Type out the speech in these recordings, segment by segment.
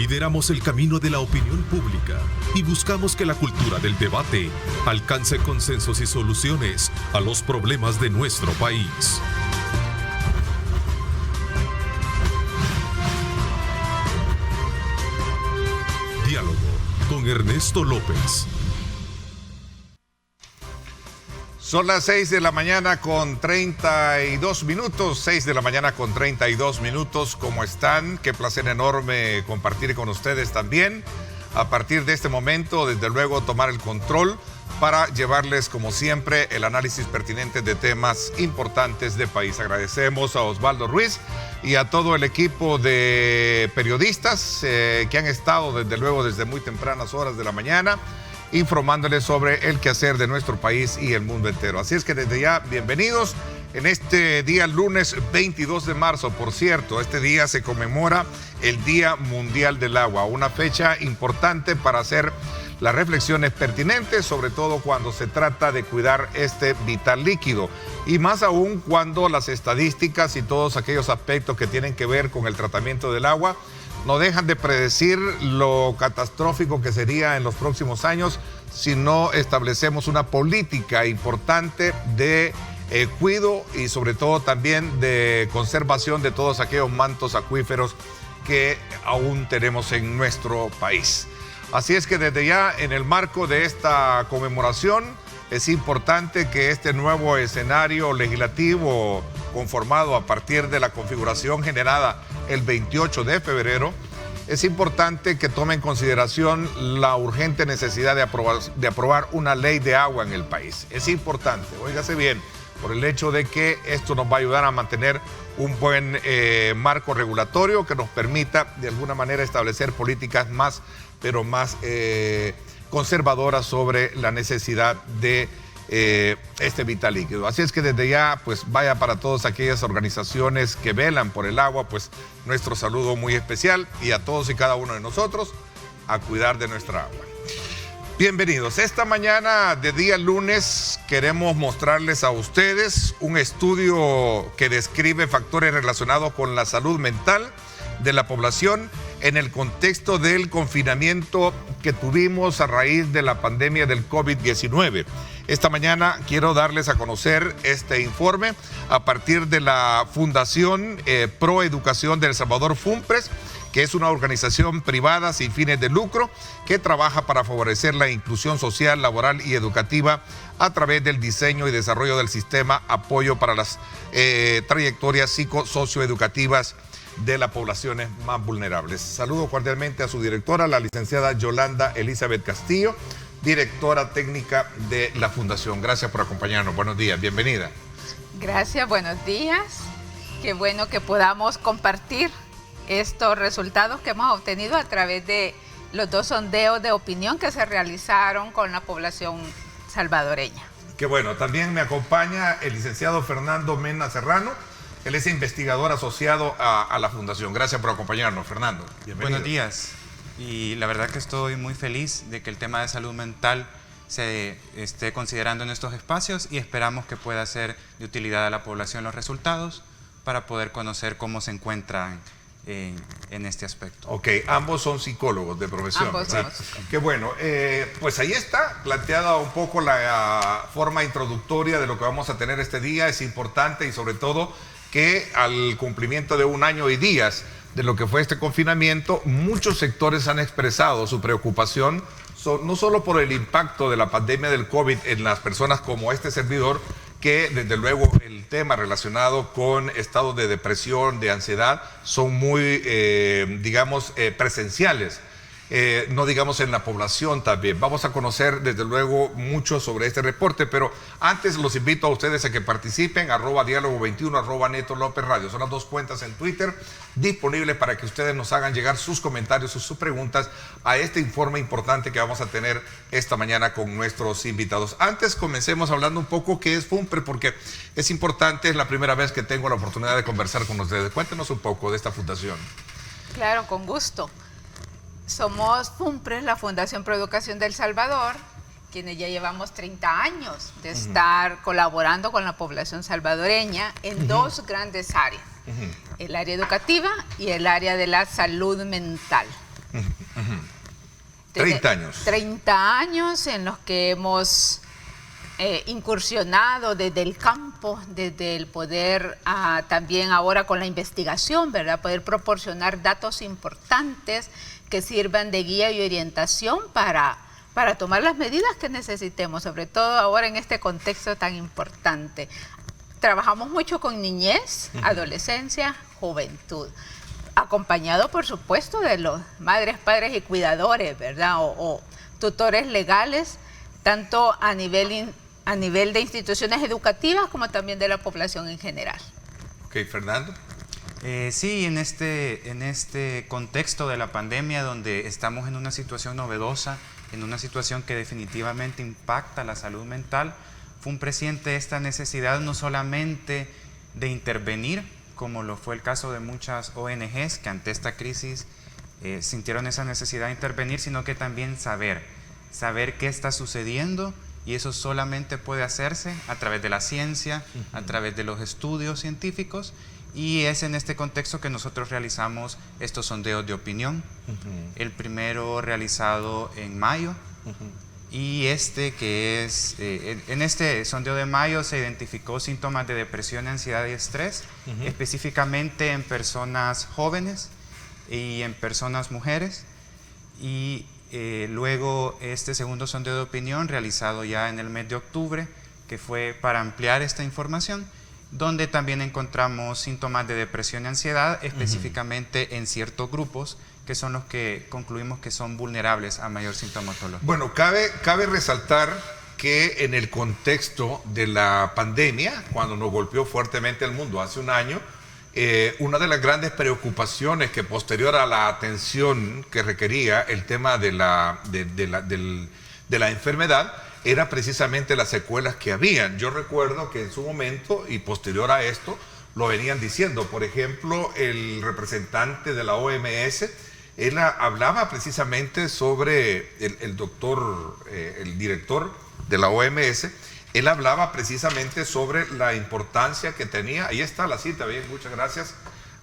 Lideramos el camino de la opinión pública y buscamos que la cultura del debate alcance consensos y soluciones a los problemas de nuestro país. Diálogo con Ernesto López. Son las 6 de la mañana con 32 minutos, 6 de la mañana con 32 minutos. ¿Cómo están? Qué placer enorme compartir con ustedes también. A partir de este momento, desde luego, tomar el control para llevarles, como siempre, el análisis pertinente de temas importantes del país. Agradecemos a Osvaldo Ruiz y a todo el equipo de periodistas que han estado, desde luego, desde muy tempranas horas de la mañana, informándoles sobre el quehacer de nuestro país y el mundo entero. Así es que desde ya, bienvenidos en este día lunes 22 de marzo. Por cierto, este día se conmemora el Día Mundial del Agua, una fecha importante para hacer las reflexiones pertinentes, sobre todo cuando se trata de cuidar este vital líquido, y más aún cuando las estadísticas y todos aquellos aspectos que tienen que ver con el tratamiento del agua no dejan de predecir lo catastrófico que sería en los próximos años si no establecemos una política importante de cuidado y sobre todo también de conservación de todos aquellos mantos acuíferos que aún tenemos en nuestro país. Así es que desde ya, en el marco de esta conmemoración, es importante que este nuevo escenario legislativo conformado a partir de la configuración generada el 28 de febrero, es importante que tome en consideración la urgente necesidad de aprobar una ley de agua en el país. Es importante, óigase bien, por el hecho de que esto nos va a ayudar a mantener un buen marco regulatorio que nos permita de alguna manera establecer políticas más conservadoras sobre la necesidad de este vital líquido. Así es que desde ya, pues vaya para todas aquellas organizaciones que velan por el agua, pues nuestro saludo muy especial, y a todos y cada uno de nosotros a cuidar de nuestra agua. Bienvenidos. Esta mañana de día lunes queremos mostrarles a ustedes un estudio que describe factores relacionados con la salud mental de la población en el contexto del confinamiento que tuvimos a raíz de la pandemia del COVID-19. Esta mañana quiero darles a conocer este informe a partir de la Fundación Pro Educación de El Salvador, FUNPRES, que es una organización privada sin fines de lucro que trabaja para favorecer la inclusión social, laboral y educativa a través del diseño y desarrollo del sistema apoyo para las trayectorias psicosocioeducativas de las poblaciones más vulnerables. Saludo cordialmente a su directora, la licenciada Yolanda Elizabeth Castillo, directora técnica de la Fundación. Gracias por acompañarnos. Buenos días, bienvenida. Gracias, buenos días. Qué bueno que podamos compartir estos resultados que hemos obtenido a través de los 2 sondeos de opinión que se realizaron con la población salvadoreña. Qué bueno. También me acompaña el licenciado Fernando Mena Serrano. Él es investigador asociado a la Fundación. Gracias por acompañarnos, Fernando. Bienvenido. Buenos días. Y la verdad que estoy muy feliz de que el tema de salud mental se esté considerando en estos espacios, y esperamos que pueda ser de utilidad a la población los resultados para poder conocer cómo se encuentran en este aspecto. Ok, ambos son psicólogos de profesión. Ambos somos. Qué bueno. Pues ahí está planteada un poco la forma introductoria de lo que vamos a tener este día. Es importante, y sobre todo que al cumplimiento de 1 año y días de lo que fue este confinamiento, muchos sectores han expresado su preocupación, no solo por el impacto de la pandemia del COVID en las personas como este servidor, que desde luego el tema relacionado con estados de depresión, de ansiedad, son muy, presenciales. No digamos en la población también. Vamos a conocer desde luego mucho sobre este reporte, pero antes los invito a ustedes a que participen, @diálogo21, @Neto López Radio. Son las 2 cuentas en Twitter disponibles para que ustedes nos hagan llegar sus comentarios o sus preguntas a este informe importante que vamos a tener esta mañana con nuestros invitados. Antes comencemos hablando un poco qué es FUNPRES, porque es importante, es la primera vez que tengo la oportunidad de conversar con ustedes. Cuéntenos un poco de esta fundación. Claro, con gusto. Somos FUNPRES, la Fundación Pro Educación de El Salvador, quienes ya llevamos 30 años de estar colaborando con la población salvadoreña en 2 grandes áreas, el área educativa y el área de la salud mental. 30 años. 30 años en los que hemos incursionado desde el campo, desde el poder, también ahora con la investigación, ¿verdad? Poder proporcionar datos importantes que sirvan de guía y orientación para tomar las medidas que necesitemos, sobre todo ahora en este contexto tan importante. Trabajamos mucho con niñez, adolescencia, juventud, acompañado por supuesto de los madres, padres y cuidadores, ¿verdad? O tutores legales, tanto a nivel de instituciones educativas como también de la población en general. Ok, Fernando. Sí, en este contexto de la pandemia, donde estamos en una situación novedosa, en una situación que definitivamente impacta la salud mental, fue un presciente esta necesidad no solamente de intervenir, como lo fue el caso de muchas ONGs que ante esta crisis sintieron esa necesidad de intervenir, sino que también saber qué está sucediendo, y eso solamente puede hacerse a través de la ciencia, a través de los estudios científicos, y es en este contexto que nosotros realizamos estos sondeos de opinión. El primero realizado en mayo, y que es, en este sondeo de mayo se identificó síntomas de depresión, ansiedad y estrés, específicamente en personas jóvenes y en personas mujeres. Y luego este segundo sondeo de opinión realizado ya en el mes de octubre, que fue para ampliar esta información, donde también encontramos síntomas de depresión y ansiedad, específicamente en ciertos grupos, que son los que concluimos que son vulnerables a mayor sintomatología. Bueno, cabe resaltar que en el contexto de la pandemia, cuando nos golpeó fuertemente el mundo hace un año, una de las grandes preocupaciones que posterior a la atención que requería el tema de la enfermedad era precisamente las secuelas que habían. Yo recuerdo que en su momento y posterior a esto lo venían diciendo. Por ejemplo, el representante de la OMS, él hablaba precisamente sobre el doctor, el director de la OMS, él hablaba precisamente sobre la importancia que tenía. Ahí está la cita, bien, muchas gracias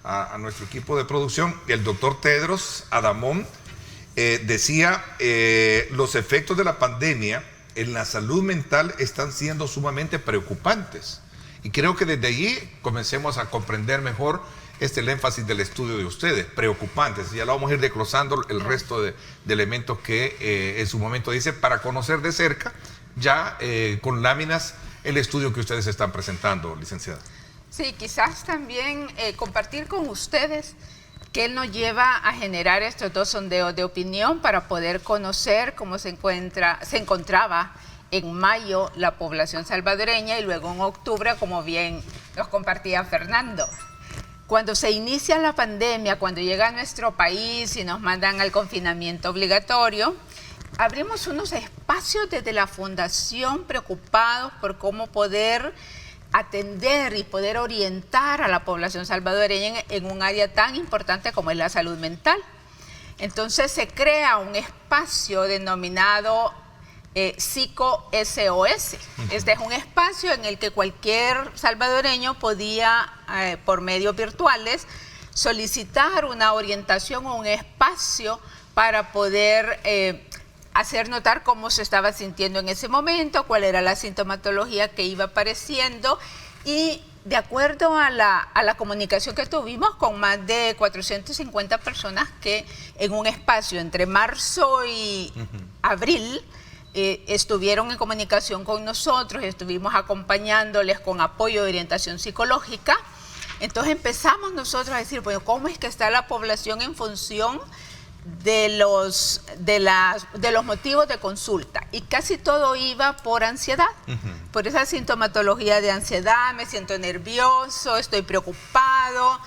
a nuestro equipo de producción. El doctor Tedros Adhanom decía, los efectos de la pandemia en la salud mental están siendo sumamente preocupantes. Y creo que desde allí comencemos a comprender mejor el énfasis del estudio de ustedes, preocupantes. Ya lo vamos a ir desglosando el resto de elementos que en su momento dice, para conocer de cerca, ya con láminas, el estudio que ustedes están presentando, licenciada. Sí, quizás también compartir con ustedes qué nos lleva a generar estos dos sondeos de opinión para poder conocer cómo se encontraba en mayo la población salvadoreña y luego en octubre, como bien nos compartía Fernando. Cuando se inicia la pandemia, cuando llega a nuestro país y nos mandan al confinamiento obligatorio, abrimos unos espacios desde la Fundación preocupados por cómo poder atender y poder orientar a la población salvadoreña en un área tan importante como es la salud mental. Entonces se crea un espacio denominado Psico-SOS. Este es un espacio en el que cualquier salvadoreño podía, por medios virtuales, solicitar una orientación o un espacio para poder hacer notar cómo se estaba sintiendo en ese momento, cuál era la sintomatología que iba apareciendo, y de acuerdo a la comunicación que tuvimos con más de 450 personas que en un espacio entre marzo y abril estuvieron en comunicación con nosotros, estuvimos acompañándoles con apoyo de orientación psicológica. Entonces empezamos nosotros a decir, bueno, ¿cómo es que está la población en función de los motivos de consulta? Y casi todo iba por ansiedad, por esa sintomatología de ansiedad. Me siento nervioso, estoy preocupado,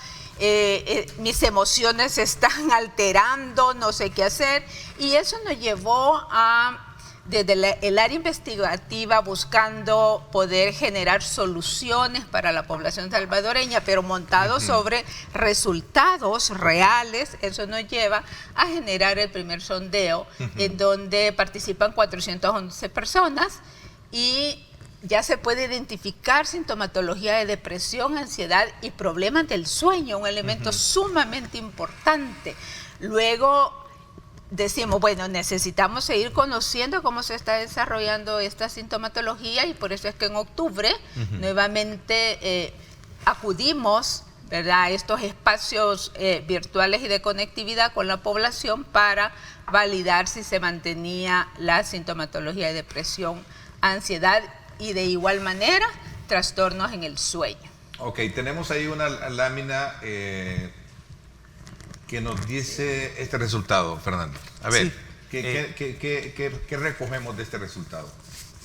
mis emociones se están alterando, no sé qué hacer. Y eso nos llevó a, desde el área investigativa, buscando poder generar soluciones para la población salvadoreña, pero montado sobre resultados reales. Eso nos lleva a generar el primer sondeo, en donde participan 411 personas y ya se puede identificar sintomatología de depresión, ansiedad y problemas del sueño, un elemento sumamente importante. Luego, decimos, bueno, necesitamos seguir conociendo cómo se está desarrollando esta sintomatología y por eso es que en octubre nuevamente acudimos, ¿verdad?, a estos espacios virtuales y de conectividad con la población para validar si se mantenía la sintomatología de depresión, ansiedad y de igual manera trastornos en el sueño. Ok, tenemos ahí una lámina que nos dice este resultado, Fernando. A ver, Sí. ¿qué recogemos de este resultado?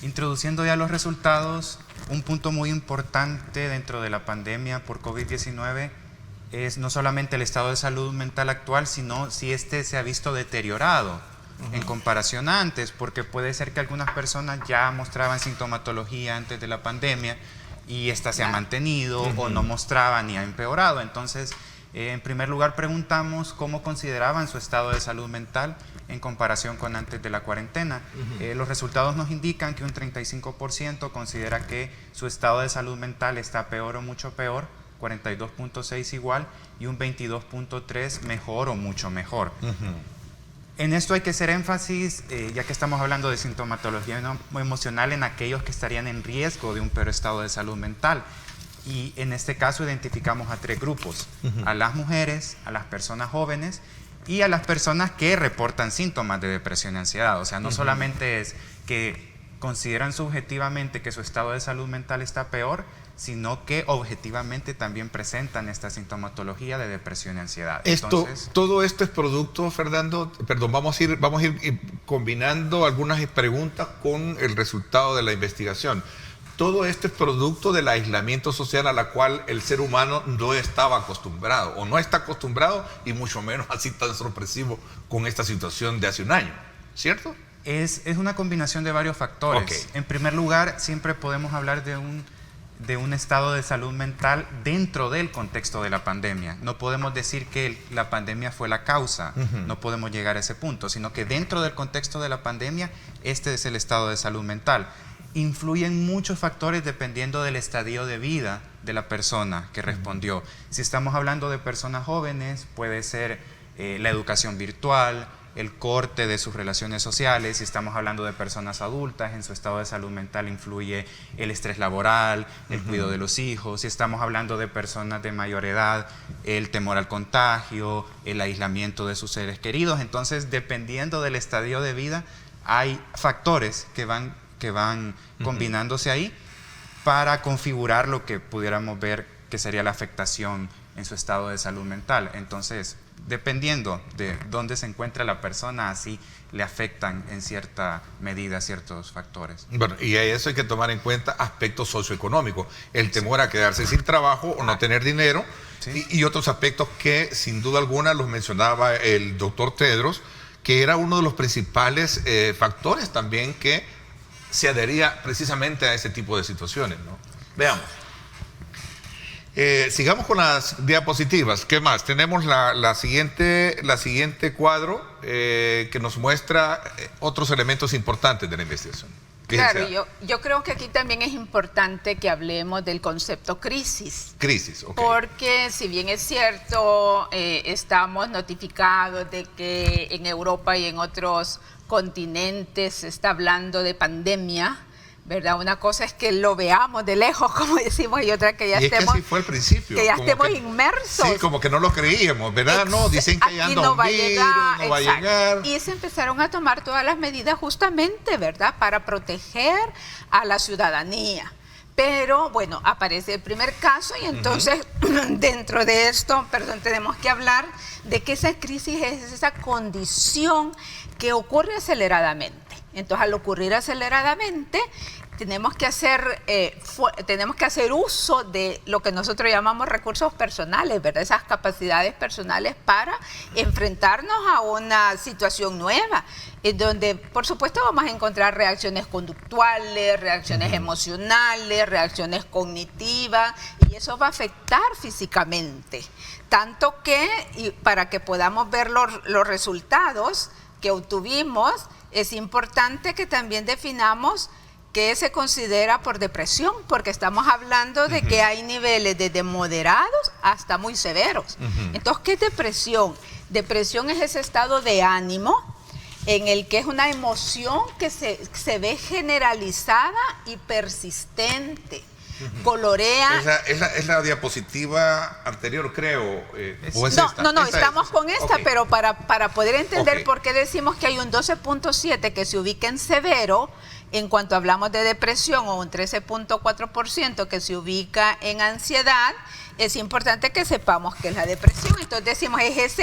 Introduciendo ya los resultados, un punto muy importante dentro de la pandemia por COVID-19 es no solamente el estado de salud mental actual, sino si este se ha visto deteriorado en comparación a antes, porque puede ser que algunas personas ya mostraban sintomatología antes de la pandemia y esta se ha mantenido o no mostraba ni ha empeorado. Entonces, en primer lugar preguntamos cómo consideraban su estado de salud mental en comparación con antes de la cuarentena. Los resultados nos indican que un 35% considera que su estado de salud mental está peor o mucho peor, 42.6 igual, y un 22.3 mejor o mucho mejor. En esto hay que hacer énfasis, ya que estamos hablando de sintomatología emocional, en aquellos que estarían en riesgo de un peor estado de salud mental. Y en este caso identificamos a 3 grupos, a las mujeres, a las personas jóvenes y a las personas que reportan síntomas de depresión y ansiedad. O sea, no solamente es que consideran subjetivamente que su estado de salud mental está peor, sino que objetivamente también presentan esta sintomatología de depresión y ansiedad. Entonces, todo esto es producto, Fernando, perdón, vamos a ir combinando algunas preguntas con el resultado de la investigación. Todo esto es producto del aislamiento social a la cual el ser humano no estaba acostumbrado, o no está acostumbrado, y mucho menos así tan sorpresivo con esta situación de hace un año, ¿cierto? Es una combinación de varios factores. Okay. En primer lugar, siempre podemos hablar de un estado de salud mental dentro del contexto de la pandemia. No podemos decir que la pandemia fue la causa, no podemos llegar a ese punto, sino que dentro del contexto de la pandemia, este es el estado de salud mental. Influyen muchos factores dependiendo del estadio de vida de la persona que respondió. Si estamos hablando de personas jóvenes, puede ser la educación virtual, el corte de sus relaciones sociales. Si estamos hablando de personas adultas, en su estado de salud mental influye el estrés laboral, el cuidado de los hijos. Si estamos hablando de personas de mayor edad, el temor al contagio, el aislamiento de sus seres queridos. Entonces, dependiendo del estadio de vida, hay factores que van combinándose ahí para configurar lo que pudiéramos ver que sería la afectación en su estado de salud mental. Entonces, dependiendo de dónde se encuentra la persona, así le afectan en cierta medida ciertos factores. Bueno, y a eso hay que tomar en cuenta aspectos socioeconómicos, el temor a quedarse sin trabajo o no tener dinero, y otros aspectos que sin duda alguna los mencionaba el doctor Tedros, que era uno de los principales factores también que se adhería precisamente a ese tipo de situaciones, ¿no? Veamos. Sigamos con las diapositivas. ¿Qué más? Tenemos la siguiente cuadro que nos muestra otros elementos importantes de la investigación. Claro, yo creo que aquí también es importante que hablemos del concepto crisis. Crisis, ok. Porque si bien es cierto, estamos notificados de que en Europa y en otros continentes se está hablando de pandemia, ¿verdad? Una cosa es que lo veamos de lejos, como decimos, y otra que ya estemos, así fue al principio, que ya estemos inmersos. Sí, como que no lo creíamos, ¿verdad? No, dicen que ya anda un virus, no va a llegar. Y se empezaron a tomar todas las medidas justamente, ¿verdad?, para proteger a la ciudadanía. Pero, bueno, aparece el primer caso y entonces dentro de esto, tenemos que hablar de que esa crisis es esa condición que ocurre aceleradamente. Entonces, al ocurrir aceleradamente, tenemos que hacer uso de lo que nosotros llamamos recursos personales, ¿verdad? Esas capacidades personales para enfrentarnos a una situación nueva, en donde, por supuesto, vamos a encontrar reacciones conductuales, reacciones emocionales, reacciones cognitivas, y eso va a afectar físicamente. Tanto que, y para que podamos ver los resultados que obtuvimos, es importante que también definamos qué se considera por depresión, porque estamos hablando de que hay niveles desde moderados hasta muy severos. Entonces, ¿qué es depresión? Depresión es ese estado de ánimo en el que es una emoción que se ve generalizada y persistente. Colorea. Es la diapositiva anterior, creo. ¿O es esta? No, Esta estamos es. con esta, Ok. pero para poder entender Ok. por qué decimos que hay un 12.7 que se ubica en severo, en cuanto hablamos de depresión, o un 13.4% que se ubica en ansiedad, es importante que sepamos que es la depresión. Entonces decimos, es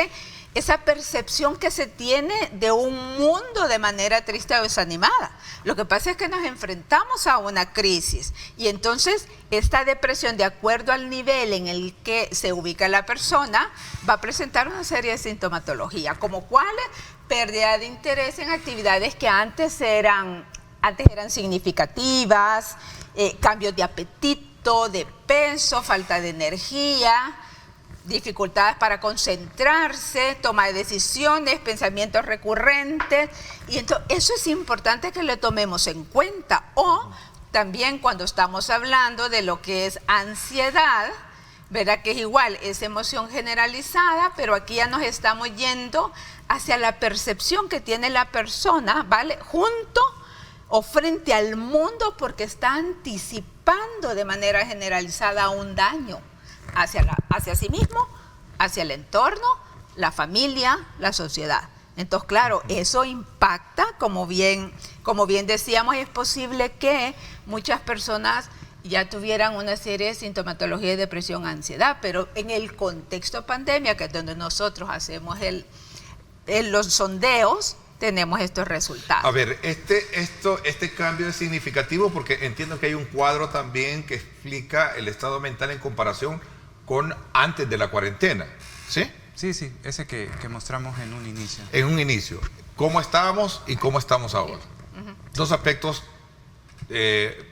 esa percepción que se tiene de un mundo de manera triste o desanimada. Lo que pasa es que nos enfrentamos a una crisis y entonces esta depresión, de acuerdo al nivel en el que se ubica la persona, va a presentar una serie de sintomatología, como cuáles: pérdida de interés en actividades que antes eran significativas, cambios de apetito, de peso, falta de energía, dificultades para concentrarse, toma de decisiones, pensamientos recurrentes, y entonces eso es importante que lo tomemos en cuenta. O también cuando estamos hablando de lo que es ansiedad, ¿verdad? Que es igual, es emoción generalizada, pero aquí ya nos estamos yendo hacia la percepción que tiene la persona, ¿vale? Junto o frente al mundo, porque está anticipando de manera generalizada un daño hacia sí mismo, hacia el entorno, la familia, la sociedad. Entonces, claro, eso impacta, como bien decíamos, es posible que muchas personas ya tuvieran una serie de sintomatología de depresión, ansiedad, pero en el contexto pandemia, que es donde nosotros hacemos los sondeos, tenemos estos resultados. A ver, este cambio es significativo porque entiendo que hay un cuadro también que explica el estado mental en comparación con antes de la cuarentena, ¿sí? Sí, ese que mostramos en un inicio. En un inicio. ¿Cómo estábamos y cómo estamos ahora? Dos aspectos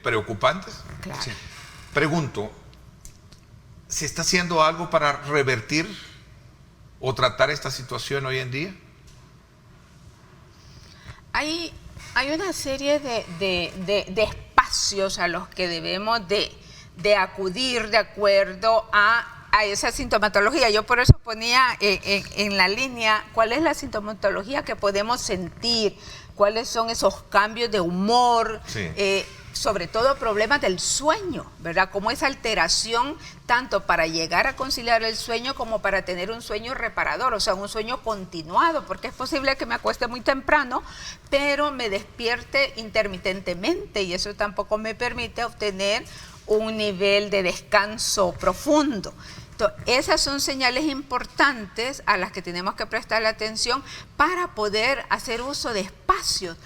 preocupantes. Claro. Sí. Pregunto, ¿se está haciendo algo para revertir o tratar esta situación hoy en día? Hay una serie de espacios a los que debemos de acudir de acuerdo a esa sintomatología. Yo por eso ponía en la línea cuál es la sintomatología que podemos sentir, cuáles son esos cambios de humor, Sí. Sobre todo problemas del sueño, ¿verdad? Como esa alteración tanto para llegar a conciliar el sueño como para tener un sueño reparador, o sea, un sueño continuado, porque es posible que me acueste muy temprano, pero me despierte intermitentemente y eso tampoco me permite obtener un nivel de descanso profundo. Entonces, esas son señales importantes a las que tenemos que prestarle atención para poder hacer uso de espacios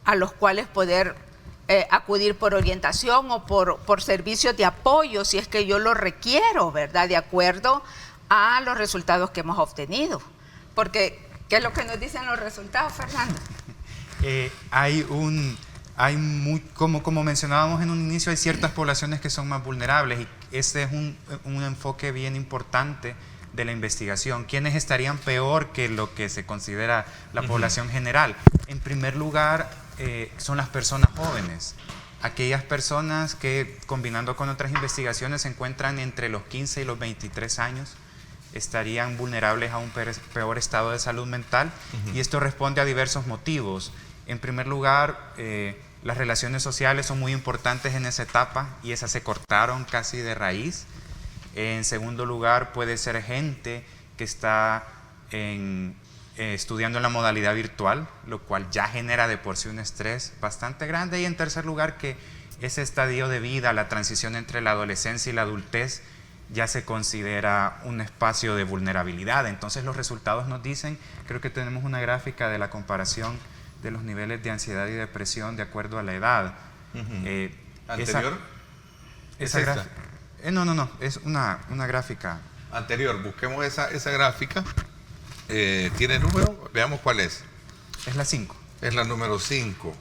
a los cuales poder acudir por orientación o por servicios de apoyo, si es que yo lo requiero, ¿verdad? De acuerdo a los resultados que hemos obtenido. Porque, ¿qué es lo que nos dicen los resultados, Fernando? Como mencionábamos en un inicio, hay ciertas poblaciones que son más vulnerables y ese es un enfoque bien importante de la investigación. ¿Quiénes estarían peor que lo que se considera la población general? En primer lugar, son las personas jóvenes, aquellas personas que, combinando con otras investigaciones, se encuentran entre los 15 y los 23 años, estarían vulnerables a un peor estado de salud mental, y esto responde a diversos motivos. En primer lugar, las relaciones sociales son muy importantes en esa etapa y esas se cortaron casi de raíz. En segundo lugar, puede ser gente que está estudiando en la modalidad virtual, lo cual ya genera de por sí un estrés bastante grande. Y en tercer lugar, que ese estadio de vida, la transición entre la adolescencia y la adultez, ya se considera un espacio de vulnerabilidad. Entonces los resultados nos dicen, creo que tenemos una gráfica de la comparación de los niveles de ansiedad y depresión de acuerdo a la edad. ¿Anterior? Esa gráfica. No, es una gráfica. Anterior, busquemos esa gráfica. ¿Tiene número? Veamos cuál es. Es la 5. Es la número 5.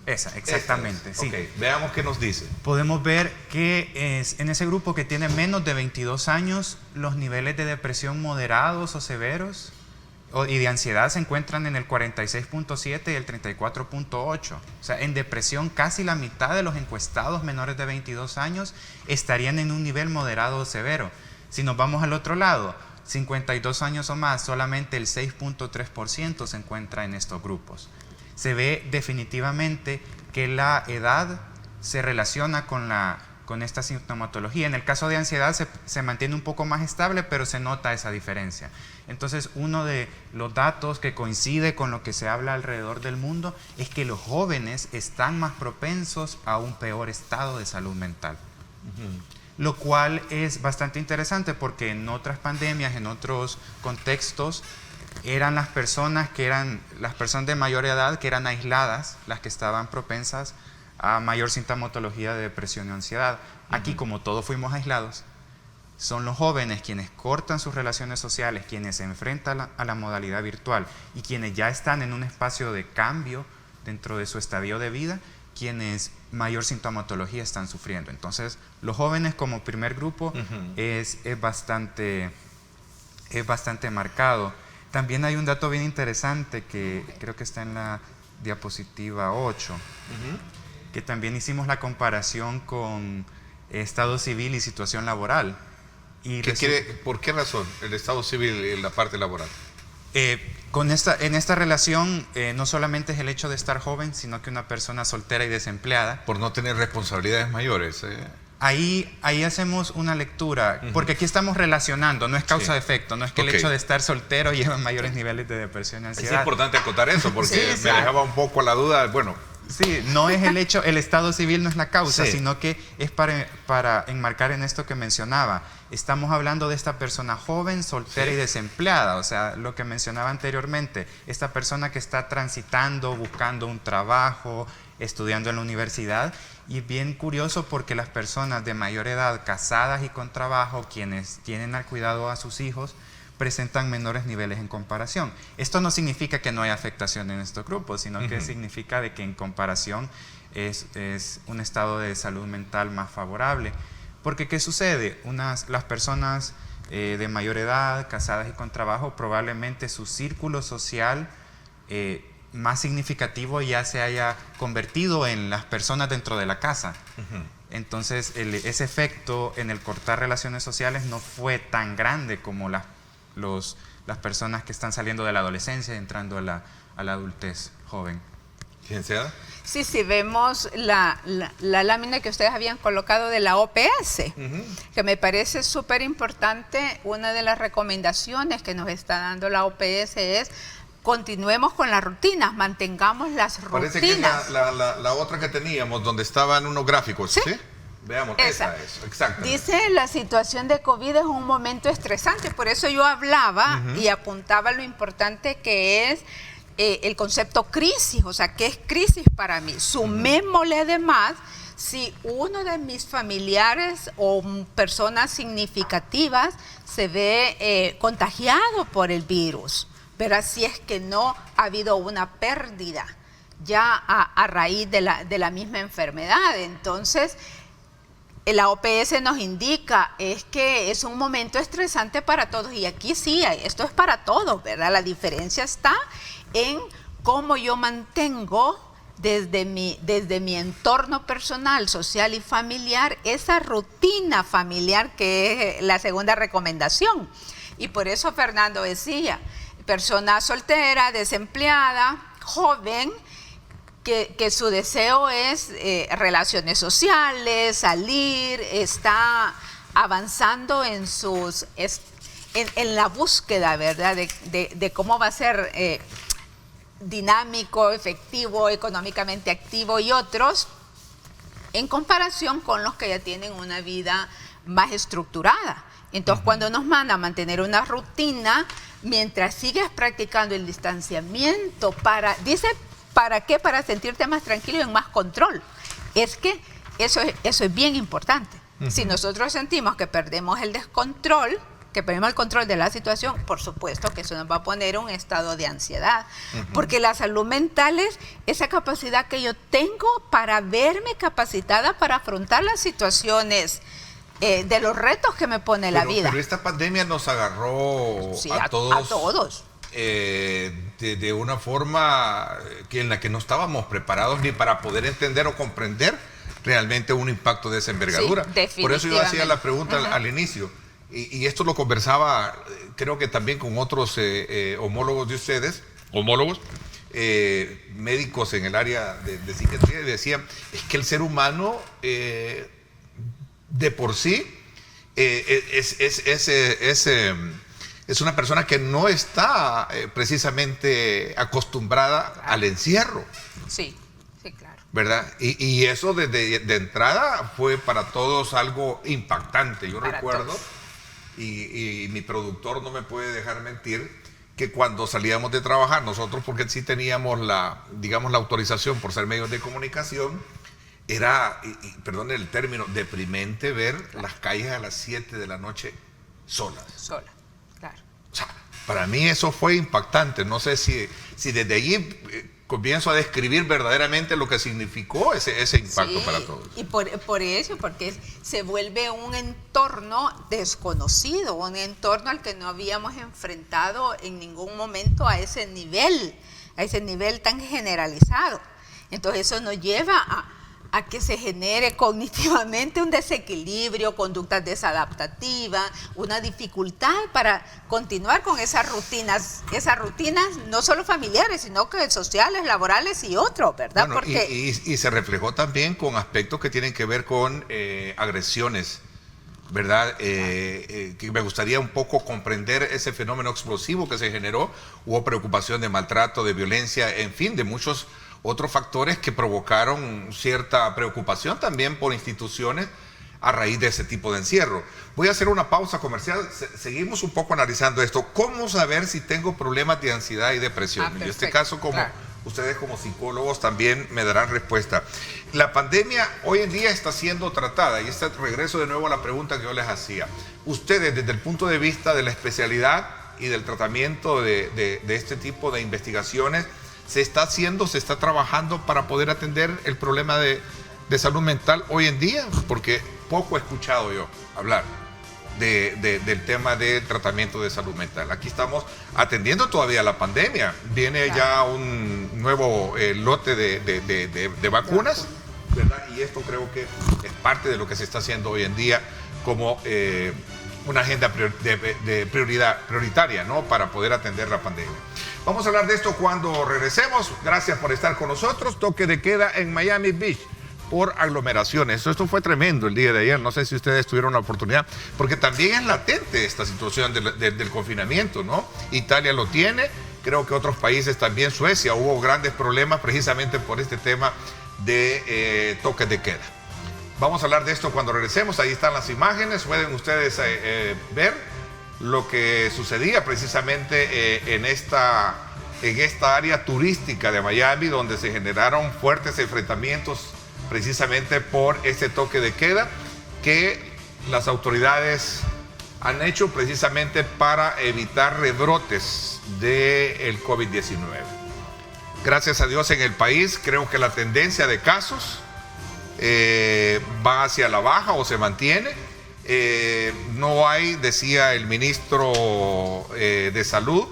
Esa, exactamente. Esta es. Sí. Ok, veamos qué nos dice. Podemos ver que en ese grupo que tiene menos de 22 años, los niveles de depresión moderados o severos y de ansiedad se encuentran en el 46.7 y el 34.8. O sea, en depresión casi la mitad de los encuestados menores de 22 años estarían en un nivel moderado o severo. Si nos vamos al otro lado, 52 años o más, solamente el 6.3% se encuentra en estos grupos. Se ve definitivamente que la edad se relaciona con esta sintomatología. En el caso de ansiedad se mantiene un poco más estable, pero se nota esa diferencia. Entonces, uno de los datos que coincide con lo que se habla alrededor del mundo es que los jóvenes están más propensos a un peor estado de salud mental. Lo cual es bastante interesante porque en otras pandemias, en otros contextos, eran las personas de mayor edad que eran aisladas, las que estaban propensas a mayor sintomatología de depresión y ansiedad. Aquí, como todos fuimos aislados, son los jóvenes quienes cortan sus relaciones sociales, quienes se enfrentan a la modalidad virtual y quienes ya están en un espacio de cambio dentro de su estadio de vida, quienes mayor sintomatología están sufriendo. Entonces, los jóvenes como primer grupo es bastante marcado. También hay un dato bien interesante que creo que está en la diapositiva 8, que también hicimos la comparación con estado civil y situación laboral. Y ¿Por qué razón el estado civil y la parte laboral? En esta relación no solamente es el hecho de estar joven, sino que una persona soltera y desempleada. Por no tener responsabilidades mayores. Ahí hacemos una lectura, porque aquí estamos relacionando, no es causa-efecto, no es que el hecho de estar soltero lleva mayores niveles de depresión y ansiedad. Es importante acotar eso, porque me dejaba un poco la duda, bueno. Sí, no es el hecho, el estado civil no es la causa, sino que es para enmarcar en esto que mencionaba. Estamos hablando de esta persona joven, soltera y desempleada, o sea, lo que mencionaba anteriormente, esta persona que está transitando, buscando un trabajo, estudiando en la universidad. Y es bien curioso porque las personas de mayor edad, casadas y con trabajo, quienes tienen al cuidado a sus hijos, presentan menores niveles en comparación. Esto no significa que no haya afectación en estos grupos, sino que significa de que en comparación es un estado de salud mental más favorable. Porque ¿qué sucede? Las personas de mayor edad, casadas y con trabajo, probablemente su círculo social más significativo ya se haya convertido en las personas dentro de la casa. Entonces, ese efecto en el cortar relaciones sociales no fue tan grande como las personas que están saliendo de la adolescencia y entrando a la adultez joven. ¿Licenciada? Sí, vemos la lámina que ustedes habían colocado de la OPS, que me parece súper importante. Una de las recomendaciones que nos está dando la OPS es: continuemos con las rutinas, mantengamos las rutinas. Parece que es la otra que teníamos, donde estaban unos gráficos, ¿sí? Veamos, esa es, exactamente. Dice, la situación de COVID es un momento estresante, por eso yo hablaba y apuntaba lo importante que es el concepto crisis, o sea, ¿qué es crisis para mí? Sumémosle además, si uno de mis familiares o personas significativas se ve contagiado por el virus, pero así es que no ha habido una pérdida ya a raíz de la misma enfermedad. Entonces, la OPS nos indica es que es un momento estresante para todos, y aquí sí, esto es para todos, ¿verdad? La diferencia está en cómo yo mantengo desde mi entorno personal, social y familiar, esa rutina familiar que es la segunda recomendación. Y por eso Fernando decía, persona soltera, desempleada, joven, que su deseo es relaciones sociales, salir, está avanzando en la búsqueda, ¿verdad?, de cómo va a ser dinámico, efectivo, económicamente activo, y otros, en comparación con los que ya tienen una vida más estructurada. Entonces, cuando nos manda a mantener una rutina, mientras sigues practicando el distanciamiento, ¿para qué? Para sentirte más tranquilo y en más control. Es que eso es bien importante. Si nosotros sentimos que perdemos el descontrol, que perdemos el control de la situación, por supuesto que eso nos va a poner en un estado de ansiedad. Porque la salud mental es esa capacidad que yo tengo para verme capacitada para afrontar las situaciones de los retos que me pone la vida. Pero esta pandemia nos agarró a todos. De una forma en la que no estábamos preparados ni para poder entender o comprender realmente un impacto de esa envergadura. Sí, por eso yo hacía la pregunta al inicio. y esto lo conversaba, creo que también con otros homólogos de ustedes, médicos en el área de psiquiatría, y decían, es que el ser humano de por sí es una persona que no está precisamente acostumbrada al encierro. Sí, sí, claro. ¿Verdad? Y eso de entrada fue para todos algo impactante. Yo recuerdo, y mi productor no me puede dejar mentir, que cuando salíamos de trabajar, nosotros, porque sí teníamos la autorización por ser medios de comunicación, era, perdón el término, deprimente ver las calles a las 7 de la noche solas. Sola, claro. O sea, para mí eso fue impactante. No sé si desde allí comienzo a describir verdaderamente lo que significó ese impacto para todos. Y por eso, porque se vuelve un entorno desconocido, un entorno al que no habíamos enfrentado en ningún momento a ese nivel tan generalizado. Entonces eso nos lleva a que se genere cognitivamente un desequilibrio, conductas desadaptativas, una dificultad para continuar con esas rutinas no solo familiares, sino que sociales, laborales y otros, ¿verdad? Bueno, y se reflejó también con aspectos que tienen que ver con agresiones, ¿verdad? Que me gustaría un poco comprender ese fenómeno explosivo que se generó. Hubo preocupación de maltrato, de violencia, en fin, de muchos otros factores que provocaron cierta preocupación también por instituciones a raíz de ese tipo de encierro. Voy a hacer una pausa comercial. Seguimos un poco analizando esto. ¿Cómo saber si tengo problemas de ansiedad y depresión? En este caso, ustedes como psicólogos también me darán respuesta. La pandemia hoy en día está siendo tratada, y regreso de nuevo a la pregunta que yo les hacía. Ustedes, desde el punto de vista de la especialidad y del tratamiento de este tipo de investigaciones, se está trabajando para poder atender el problema de salud mental hoy en día, porque poco he escuchado yo hablar del tema de tratamiento de salud mental. Aquí estamos atendiendo todavía la pandemia. Viene ya un nuevo lote de vacunas, ¿verdad? Y esto creo que es parte de lo que se está haciendo hoy en día como una agenda prioritaria, ¿no?, para poder atender la pandemia. Vamos a hablar de esto cuando regresemos. Gracias por estar con nosotros. Toque de queda en Miami Beach por aglomeraciones. Esto fue tremendo el día de ayer. No sé si ustedes tuvieron la oportunidad, porque también es latente esta situación del confinamiento, ¿no? Italia lo tiene, creo que otros países también. Suecia hubo grandes problemas precisamente por este tema de toque de queda. Vamos a hablar de esto cuando regresemos. Ahí están las imágenes. Pueden ustedes ver lo que sucedía precisamente en esta área turística de Miami, donde se generaron fuertes enfrentamientos precisamente por este toque de queda que las autoridades han hecho precisamente para evitar rebrotes del COVID-19. Gracias a Dios en el país creo que la tendencia de casos va hacia la baja o se mantiene. No hay, decía el ministro de Salud,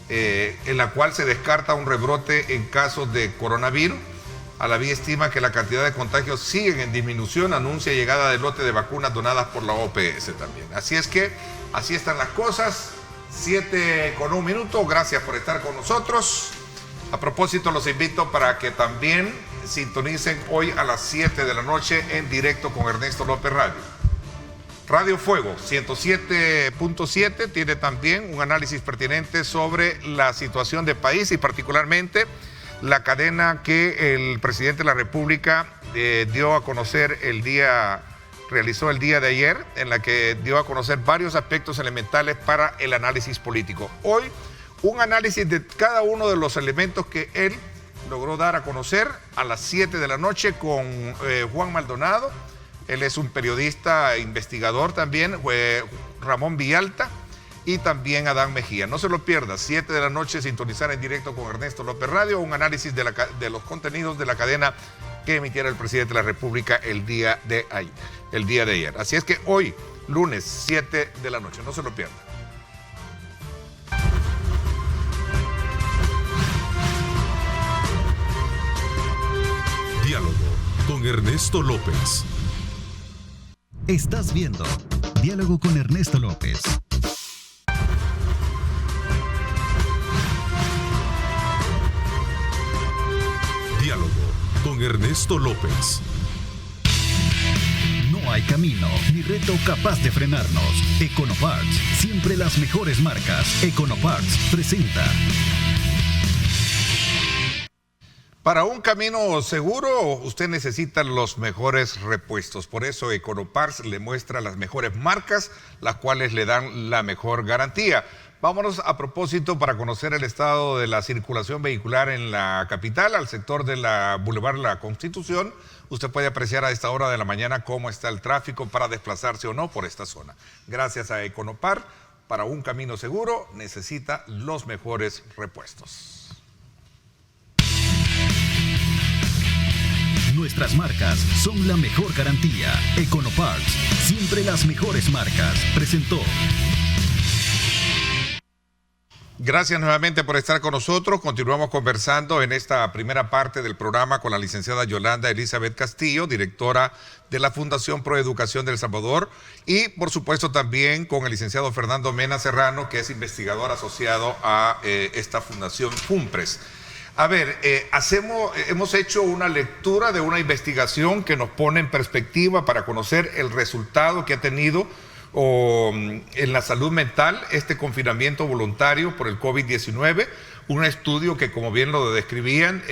en la cual se descarta un rebrote en casos de coronavirus. A la vía estima que la cantidad de contagios siguen en disminución, anuncia llegada del lote de vacunas donadas por la OPS también. Así es que, así están las cosas. 7:01. Gracias por estar con nosotros. A propósito, los invito para que también sintonicen hoy a las 7 de la noche en directo con Ernesto López Radio. Radio Fuego 107.7 tiene también un análisis pertinente sobre la situación del país y particularmente la cadena que el presidente de la República dio a conocer realizó el día de ayer, en la que dio a conocer varios aspectos elementales para el análisis político. Hoy, un análisis de cada uno de los elementos que él logró dar a conocer a las 7 de la noche con Juan Maldonado. Él es un periodista investigador también, Ramón Villalta y también Adán Mejía. No se lo pierda, 7 de la noche, sintonizar en directo con Ernesto López Radio, un análisis de los contenidos de la cadena que emitiera el presidente de la República el día de ayer. Así es que hoy, lunes, 7 de la noche, no se lo pierda. Diálogo con Ernesto López. Estás viendo Diálogo con Ernesto López. Diálogo con Ernesto López. No hay camino ni reto capaz de frenarnos. Econoparts, siempre las mejores marcas. Econoparts presenta. Para un camino seguro, usted necesita los mejores repuestos. Por eso Econoparts le muestra las mejores marcas, las cuales le dan la mejor garantía. Vámonos a propósito para conocer el estado de la circulación vehicular en la capital, al sector de la Boulevard La Constitución. Usted puede apreciar a esta hora de la mañana cómo está el tráfico para desplazarse o no por esta zona. Gracias a Econopar, para un camino seguro necesita los mejores repuestos. Nuestras marcas son la mejor garantía. Econoparts, siempre las mejores marcas. Presentó. Gracias nuevamente por estar con nosotros. Continuamos conversando en esta primera parte del programa con la licenciada Yolanda Elizabeth Castillo, directora de la Fundación Pro Educación de El Salvador, y por supuesto también con el licenciado Fernando Mena Serrano, que es investigador asociado a esta fundación FUNPRES. A ver, hemos hecho una lectura de una investigación que nos pone en perspectiva para conocer el resultado que ha tenido en la salud mental este confinamiento voluntario por el COVID-19, un estudio que, como bien lo describían,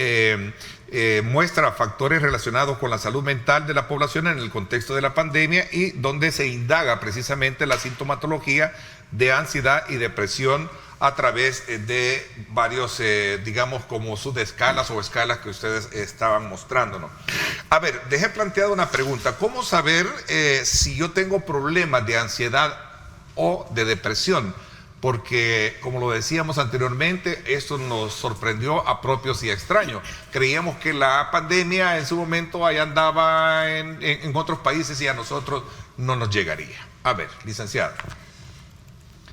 muestra factores relacionados con la salud mental de la población en el contexto de la pandemia y donde se indaga precisamente la sintomatología de ansiedad y depresión a través de varios, digamos, como subescalas o escalas que ustedes estaban mostrándonos. A ver, dejé planteada una pregunta. ¿Cómo saber si yo tengo problemas de ansiedad o de depresión? Porque, como lo decíamos anteriormente, esto nos sorprendió a propios y extraños. Creíamos que la pandemia en su momento ahí andaba en otros países y a nosotros no nos llegaría. A ver, licenciada.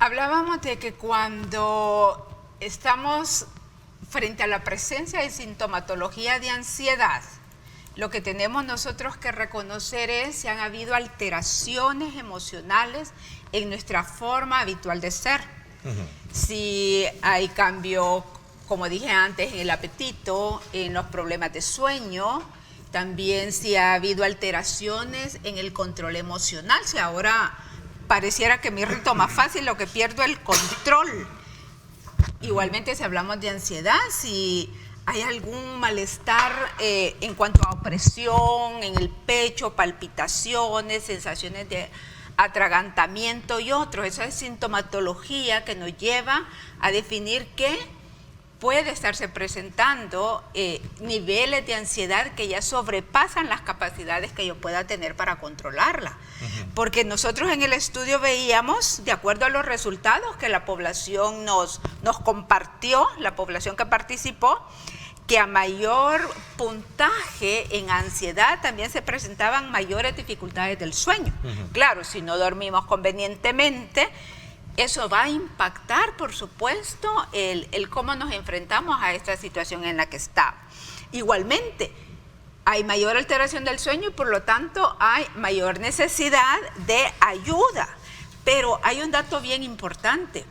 Hablábamos de que cuando estamos frente a la presencia de sintomatología de ansiedad, lo que tenemos nosotros que reconocer es si han habido alteraciones emocionales en nuestra forma habitual de ser. Si hay cambio, como dije antes, en el apetito, en los problemas de sueño, también si ha habido alteraciones en el control emocional, si ahora pareciera que me irrito más fácil o que pierdo el control. Igualmente, si hablamos de ansiedad, si hay algún malestar en cuanto a opresión en el pecho, palpitaciones, sensaciones de atragantamiento y otros. Esa es sintomatología que nos lleva a definir que puede estarse presentando niveles de ansiedad que ya sobrepasan las capacidades que yo pueda tener para controlarla. Porque nosotros en el estudio veíamos, de acuerdo a los resultados que la población nos compartió, la población que participó, que a mayor puntaje en ansiedad también se presentaban mayores dificultades del sueño. Claro, si no dormimos convenientemente, eso va a impactar, por supuesto, el cómo nos enfrentamos a esta situación en la que está. Igualmente, hay mayor alteración del sueño y por lo tanto hay mayor necesidad de ayuda. Pero hay un dato bien importante.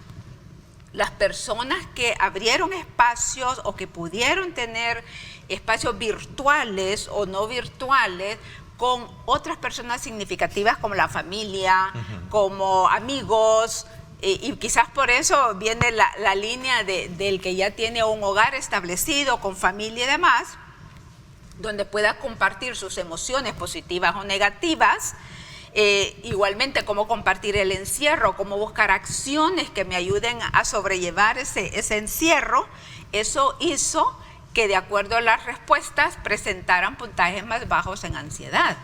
Las personas que abrieron espacios o que pudieron tener espacios virtuales o no virtuales con otras personas significativas como la familia, como amigos, y quizás por eso viene la línea del que ya tiene un hogar establecido con familia y demás, donde pueda compartir sus emociones positivas o negativas, igualmente cómo compartir el encierro, cómo buscar acciones que me ayuden a sobrellevar ese encierro. Eso hizo que, de acuerdo a las respuestas, presentaran puntajes más bajos en ansiedad.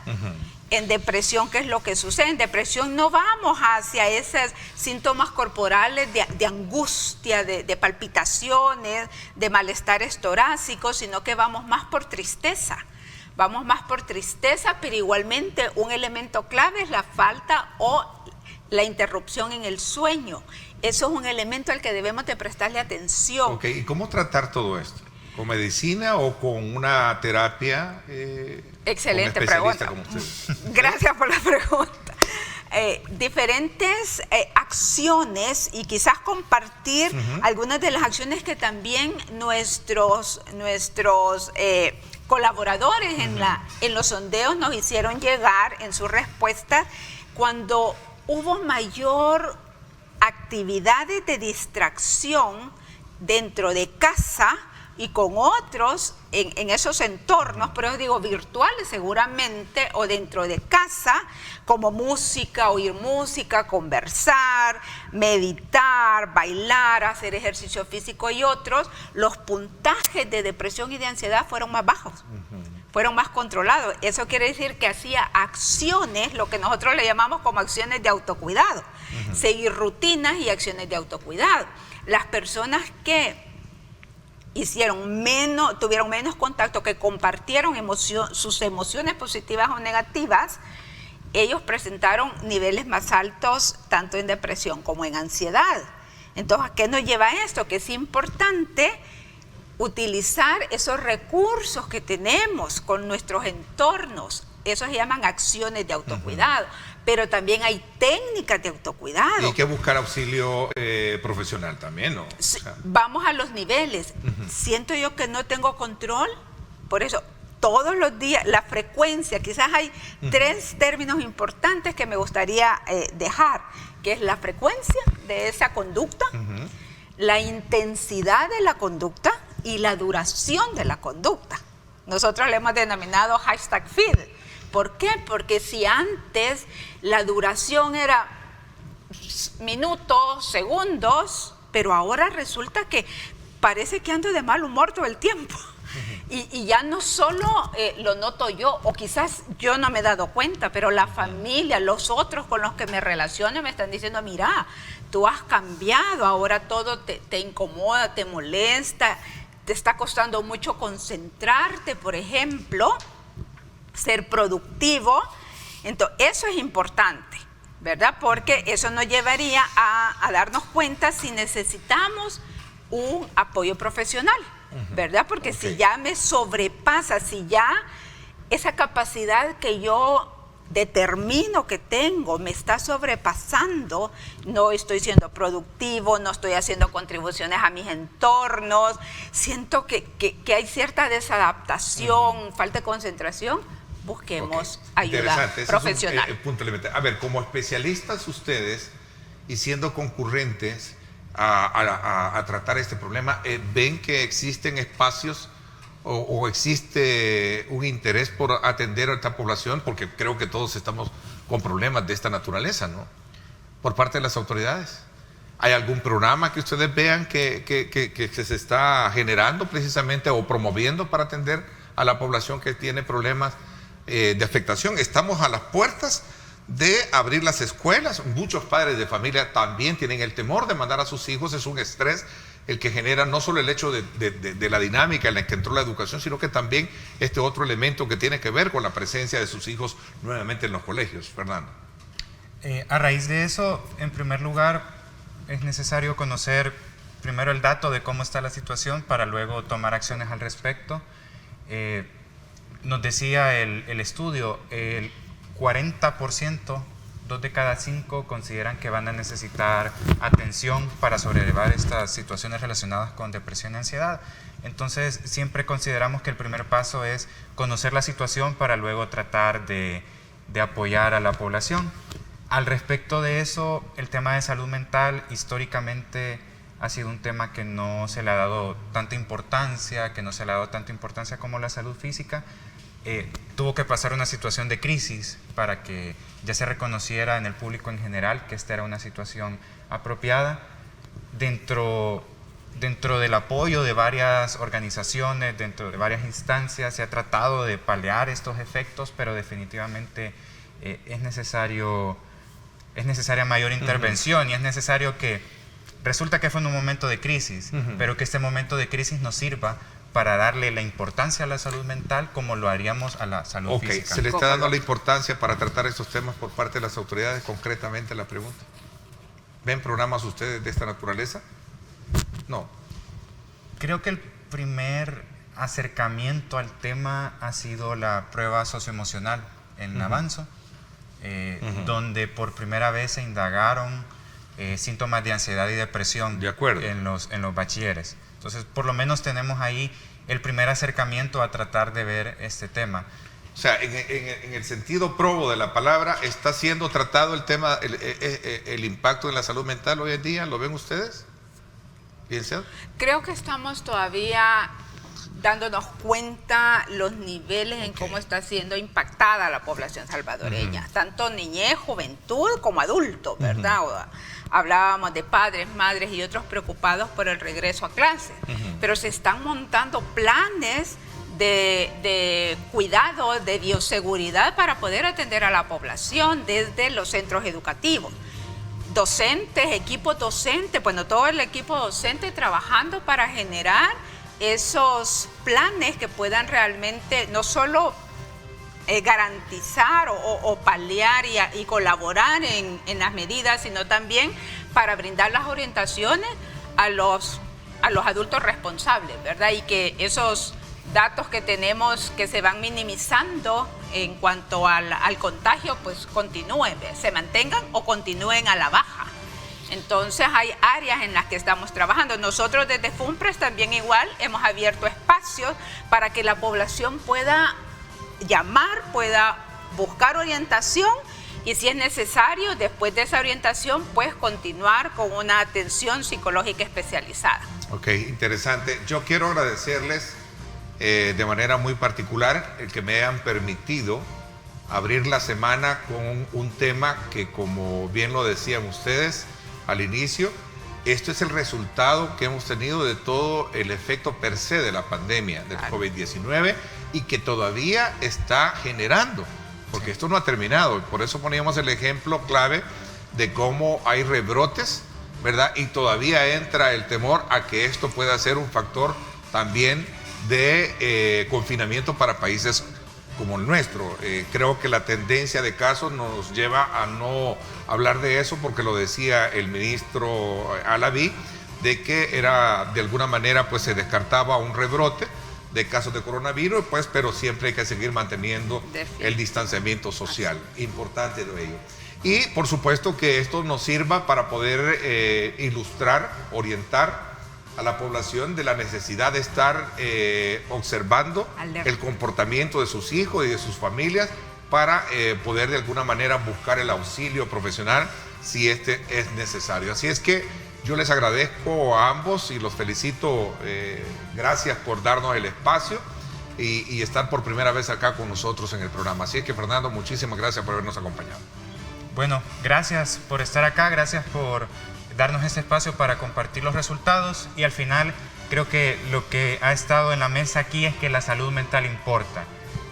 En depresión, ¿qué es lo que sucede? En depresión no vamos hacia esos síntomas corporales de angustia, de palpitaciones, de malestares torácicos, sino que vamos más por tristeza. Vamos más por tristeza, pero igualmente un elemento clave es la falta o la interrupción en el sueño. Eso es un elemento al que debemos de prestarle atención. Ok, ¿y cómo tratar todo esto? ¿Con medicina o con una terapia? Excelente pregunta. Como usted. Gracias por la pregunta. diferentes acciones y quizás compartir algunas de las acciones que también nuestros colaboradores en los sondeos nos hicieron llegar en sus respuestas cuando hubo mayor actividades de distracción dentro de casa y con otros en esos entornos, pero digo virtuales seguramente, o dentro de casa, como música, oír música, conversar, meditar, bailar, hacer ejercicio físico y otros, los puntajes de depresión y de ansiedad fueron más bajos. Fueron más controlados. Eso quiere decir que hacía acciones, lo que nosotros le llamamos como acciones de autocuidado. Seguir rutinas y acciones de autocuidado. Las personas que tuvieron menos contacto, que compartieron sus emociones positivas o negativas, ellos presentaron niveles más altos tanto en depresión como en ansiedad. Entonces, ¿a qué nos lleva esto? Que es importante utilizar esos recursos que tenemos con nuestros entornos. Eso se llaman acciones de autocuidado, pero también hay técnicas de autocuidado. Y hay que buscar auxilio profesional también, ¿no? Sí, vamos a los niveles. Siento yo que no tengo control, por eso todos los días, la frecuencia, quizás hay 3 términos importantes que me gustaría dejar, que es la frecuencia de esa conducta, la intensidad de la conducta y la duración de la conducta. Nosotros le hemos denominado #feed. ¿Por qué? Porque si antes la duración era minutos, segundos, pero ahora resulta que parece que ando de mal humor todo el tiempo. Y ya no solo lo noto yo, o quizás yo no me he dado cuenta, pero la familia, los otros con los que me relaciono me están diciendo, mira, tú has cambiado, ahora todo te incomoda, te molesta, te está costando mucho concentrarte, por ejemplo, ser productivo. Entonces, eso es importante, ¿verdad? Porque eso nos llevaría a darnos cuenta si necesitamos un apoyo profesional, ¿verdad? Porque si ya me sobrepasa, si ya esa capacidad que yo determino que tengo me está sobrepasando, no estoy siendo productivo, no estoy haciendo contribuciones a mis entornos, siento que hay cierta desadaptación, falta de concentración, busquemos ayuda profesional. Es un punto elemental. A ver, como especialistas ustedes, y siendo concurrentes a tratar este problema, ¿ven que existen espacios o existe un interés por atender a esta población? Porque creo que todos estamos con problemas de esta naturaleza, ¿no? Por parte de las autoridades. ¿Hay algún programa que ustedes vean que se está generando precisamente o promoviendo para atender a la población que tiene problemas de afectación? Estamos a las puertas de abrir las escuelas. Muchos padres de familia también tienen el temor de mandar a sus hijos. Es un estrés el que genera no solo el hecho de la dinámica en la que entró la educación, sino que también este otro elemento que tiene que ver con la presencia de sus hijos nuevamente en los colegios. Fernando. A raíz de eso, en primer lugar, es necesario conocer primero el dato de cómo está la situación para luego tomar acciones al respecto. Nos decía el estudio, el 40%, 2 de cada 5 consideran que van a necesitar atención para sobrellevar estas situaciones relacionadas con depresión y ansiedad. Entonces, siempre consideramos que el primer paso es conocer la situación para luego tratar de apoyar a la población. Al respecto de eso, el tema de salud mental históricamente ha sido un tema que no se le ha dado tanta importancia, como la salud física. Tuvo que pasar una situación de crisis para que ya se reconociera en el público en general que esta era una situación apropiada. Dentro del apoyo de varias organizaciones, dentro de varias instancias, se ha tratado de paliar estos efectos, pero definitivamente es necesaria mayor intervención y es necesario que, resulta que fue en un momento de crisis, pero que este momento de crisis nos sirva para darle la importancia a la salud mental como lo haríamos a la salud física. ¿Se le está dando la importancia para tratar estos temas por parte de las autoridades? Concretamente la pregunta. ¿Ven programas ustedes de esta naturaleza? No. Creo que el primer acercamiento al tema ha sido la prueba socioemocional en Avanzo. donde por primera vez se indagaron síntomas de ansiedad y depresión en los bachilleres. Entonces, por lo menos tenemos ahí el primer acercamiento a tratar de ver este tema. O sea, en el sentido probo de la palabra, ¿está siendo tratado el tema, el impacto en la salud mental hoy en día? ¿Lo ven ustedes? ¿Piensan? Creo que estamos todavía dándonos cuenta los niveles en cómo está siendo impactada la población salvadoreña, tanto niñez, juventud como adultos, ¿verdad? Hablábamos de padres, madres y otros preocupados por el regreso a clase, pero se están montando planes de cuidado, de bioseguridad para poder atender a la población desde los centros educativos. Docentes, equipos docentes, bueno, todo el equipo docente trabajando para generar esos planes que puedan realmente no solo garantizar o paliar y colaborar en las medidas, sino también para brindar las orientaciones a los adultos responsables, ¿verdad? Y que esos datos que tenemos que se van minimizando en cuanto al contagio, pues continúen, se mantengan o continúen a la baja. Entonces hay áreas en las que estamos trabajando. Nosotros desde FUNPRES también igual hemos abierto espacios para que la población pueda llamar, pueda buscar orientación y si es necesario, después de esa orientación, pues continuar con una atención psicológica especializada. Ok, interesante. Yo quiero agradecerles de manera muy particular el que me hayan permitido abrir la semana con un tema que, como bien lo decían ustedes al inicio, esto es el resultado que hemos tenido de todo el efecto per se de la pandemia del COVID-19 y que todavía está generando, porque esto no ha terminado. Por eso poníamos el ejemplo clave de cómo hay rebrotes, ¿verdad? Y todavía entra el temor a que esto pueda ser un factor también de confinamiento para países como el nuestro. Creo que la tendencia de casos nos lleva a no hablar de eso porque lo decía el ministro Alaví, de que era de alguna manera pues se descartaba un rebrote de casos de coronavirus, pues, pero siempre hay que seguir manteniendo el distanciamiento social, importante de ello. Y por supuesto que esto nos sirva para poder ilustrar, orientar a la población de la necesidad de estar observando el comportamiento de sus hijos y de sus familias para poder de alguna manera buscar el auxilio profesional si este es necesario. Así es que yo les agradezco a ambos y los felicito. Gracias por darnos el espacio y estar por primera vez acá con nosotros en el programa. Así es que, Fernando, muchísimas gracias por habernos acompañado. Bueno, gracias por estar acá, gracias por darnos este espacio para compartir los resultados y al final creo que lo que ha estado en la mesa aquí es que la salud mental importa.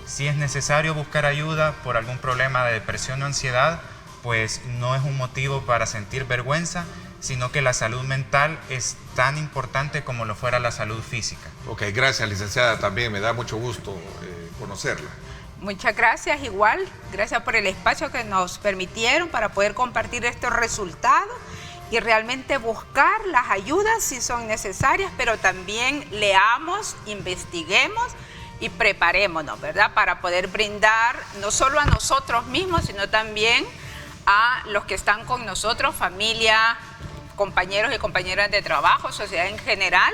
Si es necesario buscar ayuda por algún problema de depresión o ansiedad, pues no es un motivo para sentir vergüenza, sino que la salud mental es tan importante como lo fuera la salud física. Ok, gracias, licenciada, también me da mucho gusto conocerla. Muchas gracias, igual, gracias por el espacio que nos permitieron para poder compartir estos resultados y realmente buscar las ayudas si son necesarias, pero también leamos, investiguemos y preparémonos, ¿verdad? Para poder brindar no solo a nosotros mismos, sino también a los que están con nosotros, familia, compañeros y compañeras de trabajo, sociedad en general,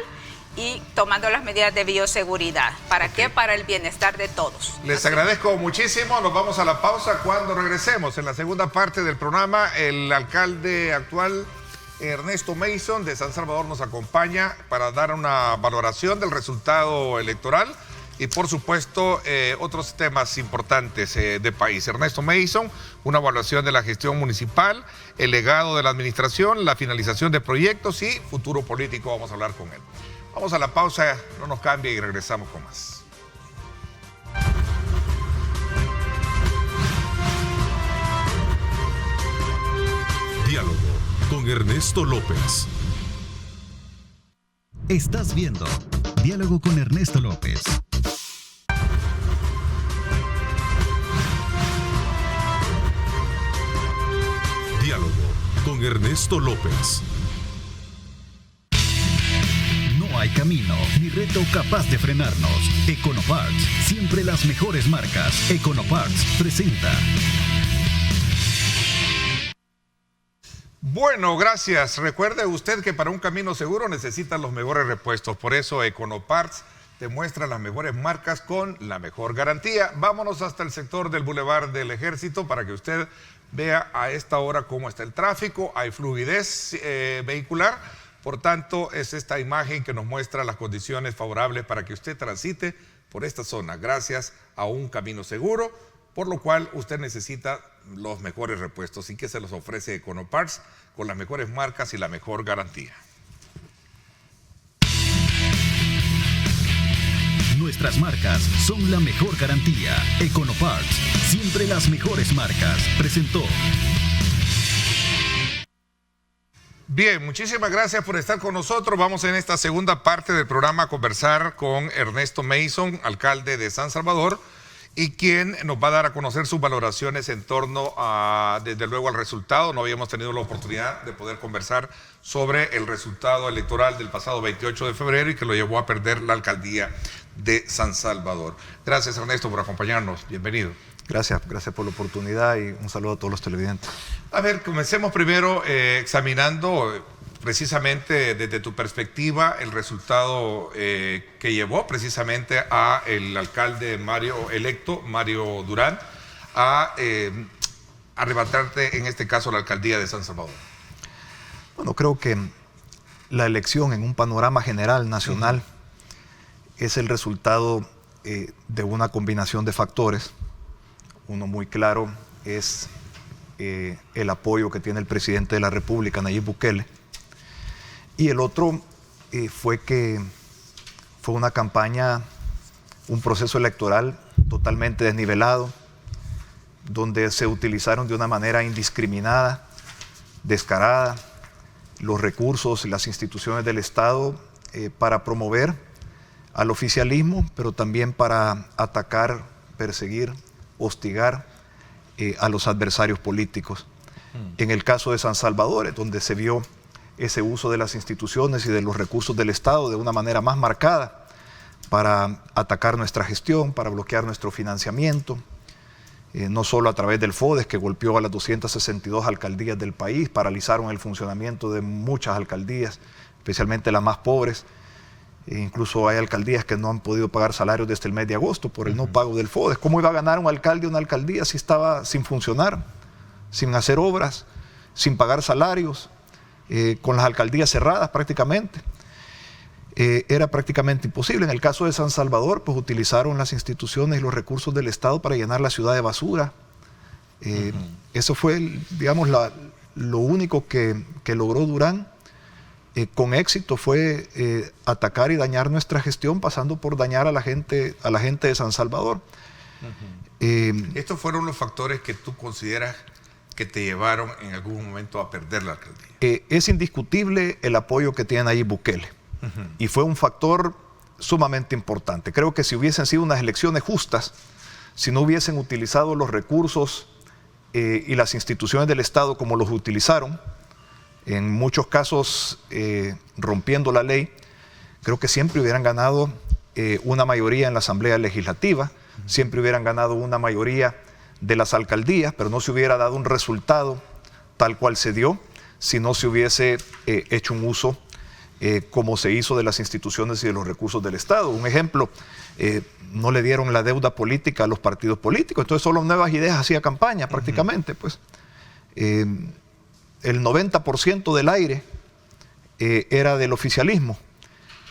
y tomando las medidas de bioseguridad. ¿Para qué? Para el bienestar de todos. Les agradezco muchísimo. Nos vamos a la pausa. Cuando regresemos en la segunda parte del programa, el alcalde actual, Ernesto Mason, de San Salvador, nos acompaña para dar una valoración del resultado electoral y, por supuesto, otros temas importantes de país. Ernesto Mason, una evaluación de la gestión municipal, el legado de la administración, la finalización de proyectos y futuro político. Vamos a hablar con él. Vamos a la pausa, no nos cambie y regresamos con más. Diálogo con Ernesto López. Estás viendo Diálogo con Ernesto López. Diálogo con Ernesto López. No hay camino ni reto capaz de frenarnos. Econoparts, siempre las mejores marcas. Econoparts presenta Bueno, gracias. Recuerde usted que para un camino seguro necesita los mejores repuestos. Por eso Econoparts te muestra las mejores marcas con la mejor garantía. Vámonos hasta el sector del Boulevard del Ejército para que usted vea a esta hora cómo está el tráfico. Hay fluidez vehicular. Por tanto, es esta imagen que nos muestra las condiciones favorables para que usted transite por esta zona, gracias a un camino seguro, por lo cual usted necesita los mejores repuestos y que se los ofrece Econoparts con las mejores marcas y la mejor garantía. Nuestras marcas son la mejor garantía. Econoparts, siempre las mejores marcas. Presentó. Bien, muchísimas gracias por estar con nosotros. Vamos en esta segunda parte del programa a conversar con Ernesto Mason, alcalde de San Salvador, y quien nos va a dar a conocer sus valoraciones en torno a, desde luego, al resultado. No habíamos tenido la oportunidad de poder conversar sobre el resultado electoral del pasado 28 de febrero y que lo llevó a perder la alcaldía de San Salvador. Gracias, Ernesto, por acompañarnos. Bienvenido. Gracias por la oportunidad y un saludo a todos los televidentes. A ver, comencemos primero examinando precisamente desde tu perspectiva el resultado que llevó precisamente a el alcalde electo Mario Durán a arrebatarte en este caso la alcaldía de San Salvador. Bueno, creo que la elección en un panorama general nacional es el resultado de una combinación de factores. Uno muy claro es el apoyo que tiene el presidente de la República, Nayib Bukele, y el otro fue una campaña, un proceso electoral totalmente desnivelado, donde se utilizaron de una manera indiscriminada, descarada, los recursos y las instituciones del Estado para promover al oficialismo, pero también para atacar, perseguir, hostigar a los adversarios políticos. En el caso de San Salvador, es donde se vio ese uso de las instituciones y de los recursos del Estado de una manera más marcada para atacar nuestra gestión, para bloquear nuestro financiamiento, no solo a través del FODES, que golpeó a las 262 alcaldías del país, paralizaron el funcionamiento de muchas alcaldías, especialmente las más pobres. Incluso hay alcaldías que no han podido pagar salarios desde el mes de agosto por el no pago del FODES. ¿Cómo iba a ganar un alcalde una alcaldía si estaba sin funcionar, sin hacer obras, sin pagar salarios, con las alcaldías cerradas prácticamente? Era prácticamente imposible. En el caso de San Salvador, pues utilizaron las instituciones y los recursos del Estado para llenar la ciudad de basura. Eso fue, digamos, lo único que logró Durán. Con éxito fue atacar y dañar nuestra gestión, pasando por dañar a la gente de San Salvador. ¿Estos fueron los factores que tú consideras que te llevaron en algún momento a perder la alcaldía? Es indiscutible el apoyo que tiene ahí Bukele, y fue un factor sumamente importante. Creo que si hubiesen sido unas elecciones justas, si no hubiesen utilizado los recursos y las instituciones del Estado como los utilizaron, en muchos casos rompiendo la ley, creo que siempre hubieran ganado una mayoría en la Asamblea Legislativa, siempre hubieran ganado una mayoría de las alcaldías, pero no se hubiera dado un resultado tal cual se dio si no se hubiese hecho un uso como se hizo de las instituciones y de los recursos del Estado. Un ejemplo, no le dieron la deuda política a los partidos políticos, entonces solo Nuevas Ideas hacía campaña prácticamente, pues. El 90% del aire era del oficialismo,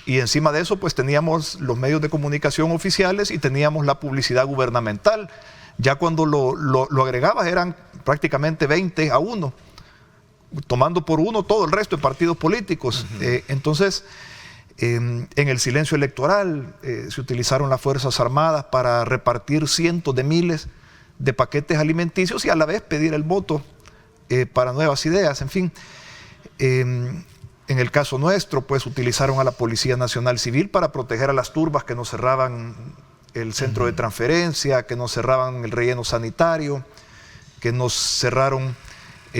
y encima de eso pues teníamos los medios de comunicación oficiales y teníamos la publicidad gubernamental. Ya cuando lo agregabas eran prácticamente 20-1, tomando por uno todo el resto de partidos políticos. Entonces, en el silencio electoral se utilizaron las Fuerzas Armadas para repartir cientos de miles de paquetes alimenticios y a la vez pedir el voto para Nuevas Ideas. En fin, en el caso nuestro, pues utilizaron a la Policía Nacional Civil para proteger a las turbas que nos cerraban el centro de transferencia, que nos cerraban el relleno sanitario, que nos cerraron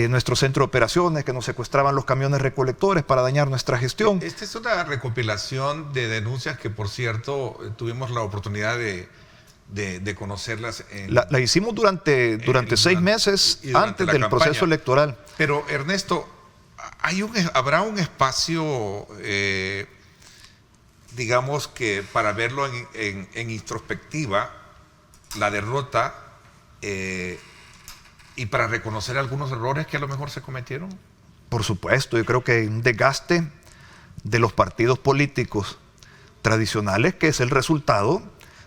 nuestro centro de operaciones, que nos secuestraban los camiones recolectores para dañar nuestra gestión. Esta es una recopilación de denuncias que, por cierto, tuvimos la oportunidad de conocerlas. La hicimos durante 6 meses antes del proceso electoral. Pero, Ernesto, ¿Habrá un espacio, digamos que para verlo en introspectiva, la derrota, y para reconocer algunos errores que a lo mejor se cometieron? Por supuesto, yo creo que hay un desgaste de los partidos políticos tradicionales que es el resultado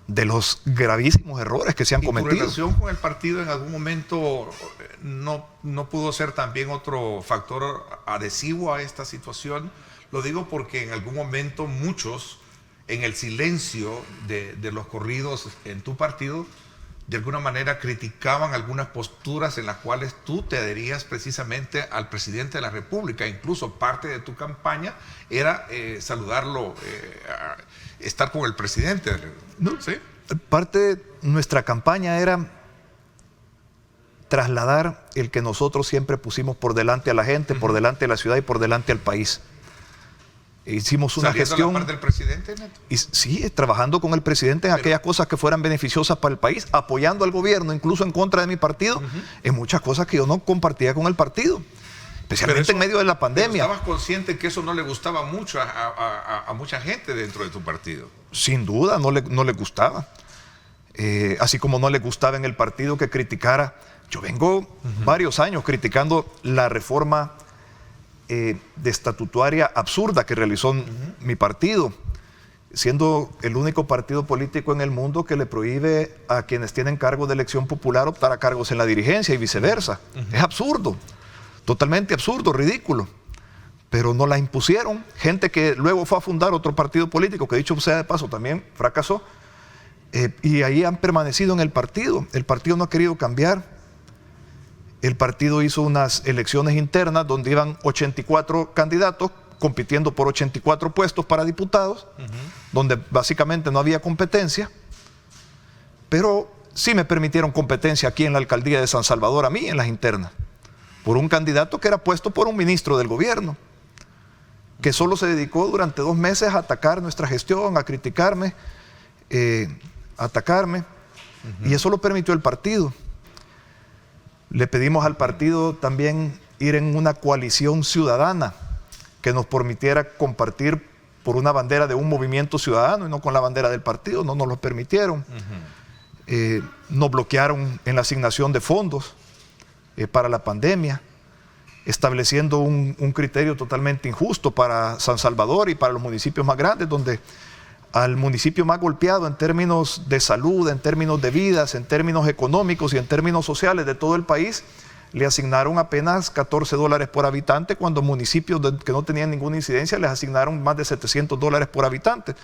de los gravísimos errores que se han cometido. ¿Tu relación con el partido en algún momento no pudo ser también otro factor adhesivo a esta situación? Lo digo porque en algún momento muchos, en el silencio de los corridos en tu partido, de alguna manera criticaban algunas posturas en las cuales tú te adherías precisamente al presidente de la República. Incluso parte de tu campaña era saludarlo, estar con el presidente. ¿No? ¿Sí? Parte de nuestra campaña era trasladar el que nosotros siempre pusimos por delante a la gente, por delante de la ciudad y por delante al país. Hicimos una gestión. ¿A la par del presidente, Neto? Y sí, trabajando con el presidente en aquellas cosas que fueran beneficiosas para el país, apoyando al gobierno, incluso en contra de mi partido, en muchas cosas que yo no compartía con el partido, especialmente en medio de la pandemia. ¿Estabas consciente que eso no le gustaba mucho a mucha gente dentro de tu partido? Sin duda, no le gustaba. Así como no le gustaba en el partido que criticara. Yo vengo varios años criticando la reforma de estatutaria absurda que realizó mi partido, siendo el único partido político en el mundo que le prohíbe a quienes tienen cargos de elección popular optar a cargos en la dirigencia y viceversa. Es absurdo, totalmente absurdo, ridículo. Pero no la impusieron. Gente que luego fue a fundar otro partido político, que dicho sea de paso también fracasó, y ahí han permanecido en el partido. El partido no ha querido cambiar. El partido hizo unas elecciones internas donde iban 84 candidatos compitiendo por 84 puestos para diputados, donde básicamente no había competencia, pero sí me permitieron competencia aquí en la alcaldía de San Salvador, a mí en las internas, por un candidato que era puesto por un ministro del gobierno, que solo se dedicó durante 2 meses a atacar nuestra gestión, a criticarme, a atacarme, y eso lo permitió el partido. Le pedimos al partido también ir en una coalición ciudadana que nos permitiera compartir por una bandera de un movimiento ciudadano y no con la bandera del partido. No nos lo permitieron. Nos bloquearon en la asignación de fondos para la pandemia, estableciendo un criterio totalmente injusto para San Salvador y para los municipios más grandes, donde al municipio más golpeado en términos de salud, en términos de vidas, en términos económicos y en términos sociales de todo el país, le asignaron apenas $14 por habitante, cuando municipios que no tenían ninguna incidencia les asignaron más de $700 por habitante.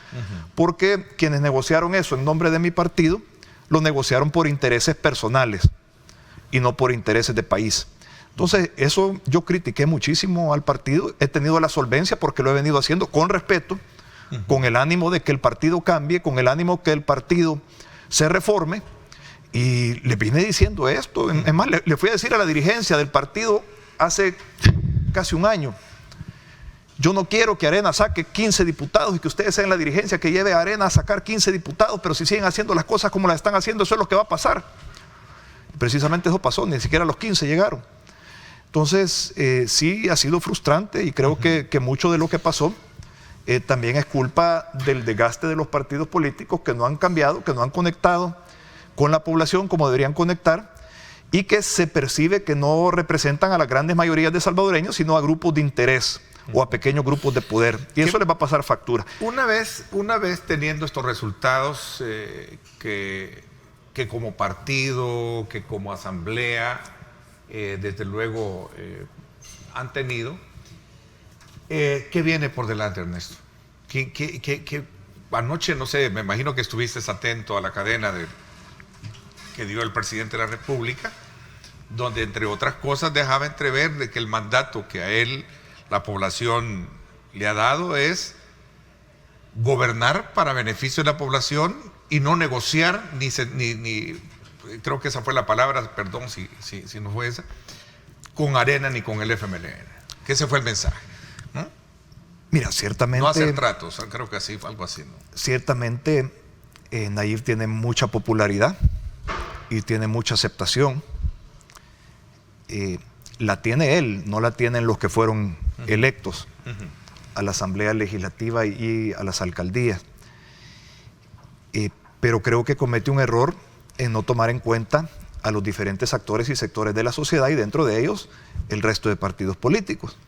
Porque quienes negociaron eso en nombre de mi partido, lo negociaron por intereses personales y no por intereses de país. Entonces, eso yo critiqué muchísimo al partido. He tenido la solvencia porque lo he venido haciendo con respeto, con el ánimo de que el partido cambie, con el ánimo que el partido se reforme, y le vine diciendo esto. Es más, le fui a decir a la dirigencia del partido hace casi un año: yo no quiero que Arena saque 15 diputados y que ustedes sean la dirigencia que lleve a Arena a sacar 15 diputados, pero si siguen haciendo las cosas como las están haciendo, eso es lo que va a pasar. Precisamente eso pasó, ni siquiera los 15 llegaron. Entonces, sí, ha sido frustrante, y creo que mucho de lo que pasó también es culpa del desgaste de los partidos políticos, que no han cambiado, que no han conectado con la población como deberían conectar, y que se percibe que no representan a las grandes mayorías de salvadoreños, sino a grupos de interés o a pequeños grupos de poder, y eso les va a pasar factura. Una vez teniendo estos resultados que como partido, que como asamblea, desde luego han tenido, ¿qué viene por delante, Ernesto? ¿Qué anoche, no sé, me imagino que estuviste atento a la cadena que dio el presidente de la República, donde entre otras cosas dejaba entrever de que el mandato que a él la población le ha dado es gobernar para beneficio de la población y no negociar, ni creo que esa fue la palabra, perdón si no fue esa, con Arena ni con el FMLN. Que ese fue el mensaje, ¿no? Mira, ciertamente... No hacer tratos, creo que así, algo así, ¿no? Ciertamente, Nayib tiene mucha popularidad y tiene mucha aceptación. la tiene él, no la tienen los que fueron electos a la Asamblea Legislativa y a las alcaldías. Pero creo que comete un error en no tomar en cuenta a los diferentes actores y sectores de la sociedad y dentro de ellos el resto de partidos políticos.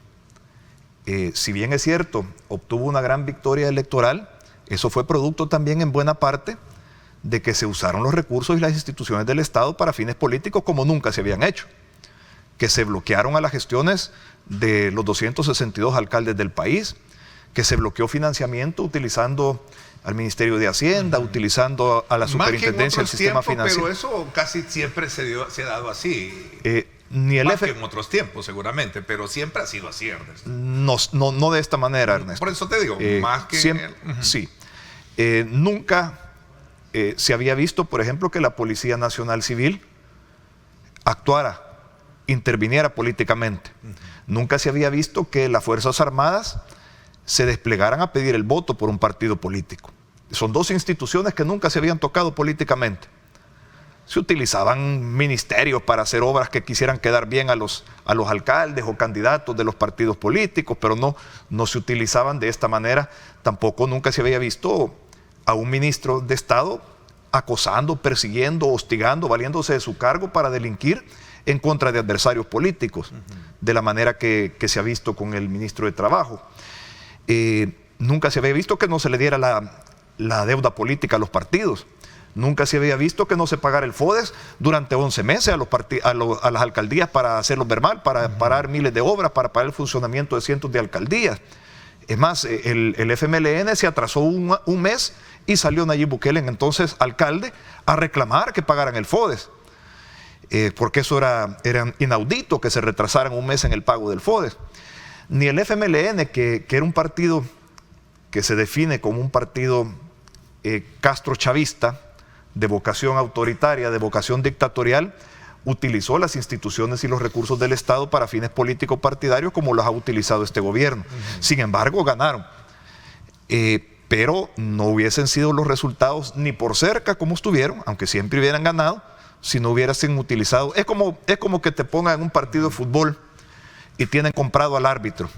Si bien es cierto, obtuvo una gran victoria electoral, eso fue producto también en buena parte de que se usaron los recursos y las instituciones del Estado para fines políticos como nunca se habían hecho, que se bloquearon a las gestiones de los 262 alcaldes del país, que se bloqueó financiamiento utilizando al Ministerio de Hacienda, utilizando a la Superintendencia del Sistema Financiero. Pero eso casi siempre se ha dado así. Más que en otros tiempos, seguramente, pero siempre ha sido así, Ernesto. No de esta manera, Ernesto. Por eso te digo, más que... Sí. Nunca se había visto, por ejemplo, que la Policía Nacional Civil actuara, interviniera políticamente. Nunca se había visto que las Fuerzas Armadas se desplegaran a pedir el voto por un partido político. Son dos instituciones que nunca se habían tocado políticamente. Se utilizaban ministerios para hacer obras que quisieran quedar bien a los alcaldes o candidatos de los partidos políticos, pero no se utilizaban de esta manera. Tampoco nunca se había visto a un ministro de Estado acosando, persiguiendo, hostigando, valiéndose de su cargo para delinquir en contra de adversarios políticos, de la manera que se ha visto con el ministro de Trabajo. Nunca se había visto que no se le diera la deuda política a los partidos. Nunca se había visto que no se pagara el FODES durante 11 meses a las alcaldías para hacerlos ver mal, para parar miles de obras, para parar el funcionamiento de cientos de alcaldías. Es más, el FMLN se atrasó un mes y salió Nayib Bukele, entonces alcalde, a reclamar que pagaran el FODES. Porque eso era inaudito que se retrasaran un mes en el pago del FODES. Ni el FMLN, que era un partido que se define como un partido castrochavista, de vocación autoritaria, de vocación dictatorial, utilizó las instituciones y los recursos del Estado para fines políticos partidarios como los ha utilizado este gobierno. Sin embargo, ganaron. Pero no hubiesen sido los resultados ni por cerca como estuvieron, aunque siempre hubieran ganado, si no hubiesen utilizado. Es como que te pongan en un partido de fútbol y tienen comprado al árbitro.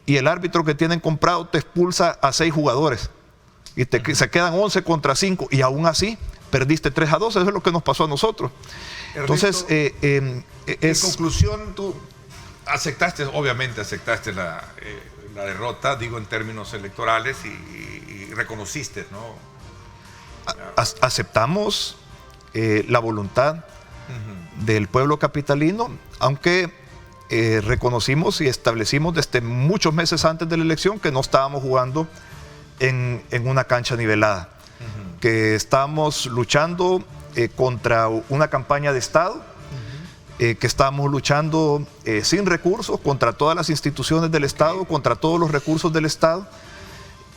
Y el árbitro que tienen comprado te expulsa a 6 jugadores. Y se quedan 11 contra 5 y aún así perdiste 3-2, eso es lo que nos pasó a nosotros. Ernesto, entonces, en conclusión, tú obviamente aceptaste la derrota, digo en términos electorales, y reconociste, ¿no? Aceptamos la voluntad del pueblo capitalino, aunque reconocimos y establecimos desde muchos meses antes de la elección que no estábamos jugando en una cancha nivelada, que estábamos luchando contra una campaña de Estado, que estábamos luchando sin recursos contra todas las instituciones del Estado, contra todos los recursos del Estado,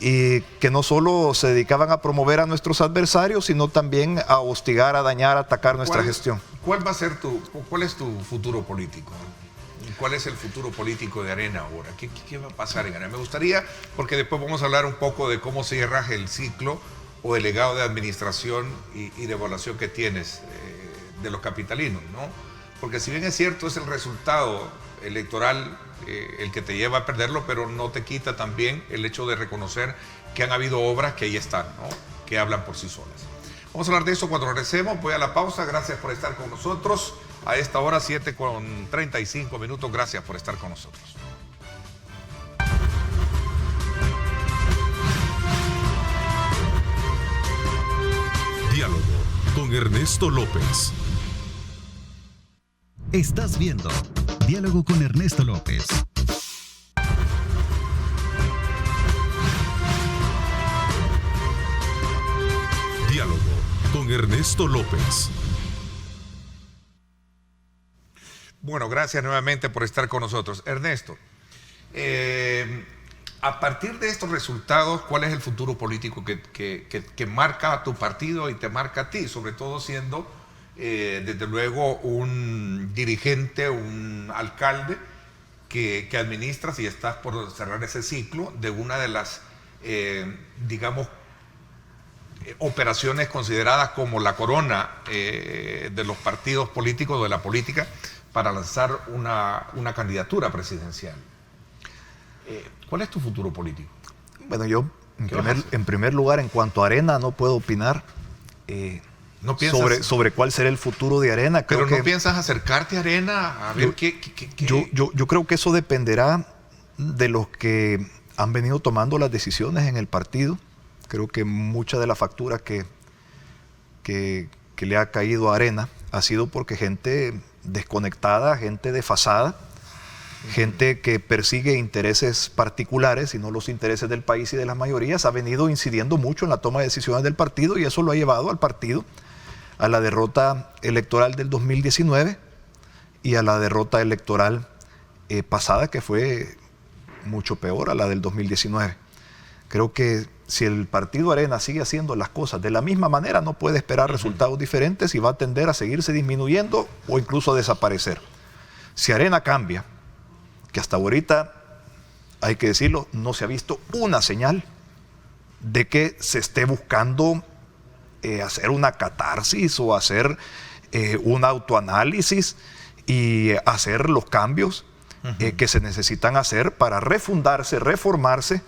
y que no solo se dedicaban a promover a nuestros adversarios, sino también a hostigar, a dañar, a atacar nuestra gestión. ¿Cuál es tu futuro político? ¿Cuál es el futuro político de Arena ahora? ¿Qué va a pasar en Arena? Me gustaría, porque después vamos a hablar un poco de cómo cierra el ciclo o el legado de administración y de evaluación que tienes de los capitalinos, ¿no? Porque si bien es cierto, es el resultado electoral el que te lleva a perderlo, pero no te quita también el hecho de reconocer que han habido obras que ahí están, ¿no? Que hablan por sí solas. Vamos a hablar de eso cuando regresemos. Voy a la pausa. Gracias por estar con nosotros. A esta hora, 7:35. Gracias por estar con nosotros. Diálogo con Ernesto López. Estás viendo Diálogo con Ernesto López. Diálogo con Ernesto López. Bueno, gracias nuevamente por estar con nosotros. Ernesto, a partir de estos resultados, ¿cuál es el futuro político que marca a tu partido y te marca a ti? Sobre todo siendo, desde luego, un dirigente, un alcalde que administras y estás por cerrar ese ciclo de una de las, digamos, operaciones consideradas como la corona de los partidos políticos, de la política, para lanzar una candidatura presidencial. ¿Cuál es tu futuro político? Bueno, yo en primer lugar, en cuanto a Arena, no puedo opinar ¿No piensas, sobre cuál será el futuro de Arena. Pero no piensas acercarte a Arena a ver qué. Yo creo que eso dependerá de los que han venido tomando las decisiones en el partido. Creo que mucha de la factura que le ha caído a Arena ha sido porque gente desconectada, gente desfasada, gente que persigue intereses particulares y no los intereses del país y de las mayorías, ha venido incidiendo mucho en la toma de decisiones del partido, y eso lo ha llevado al partido a la derrota electoral del 2019 y a la derrota electoral pasada, que fue mucho peor, a la del 2019. Creo que si el partido Arena sigue haciendo las cosas de la misma manera, no puede esperar resultados diferentes y va a tender a seguirse disminuyendo o incluso a desaparecer. Si Arena cambia, que hasta ahorita, hay que decirlo, no se ha visto una señal de que se esté buscando hacer una catarsis o hacer un autoanálisis y hacer los cambios que se necesitan hacer para refundarse, reformarse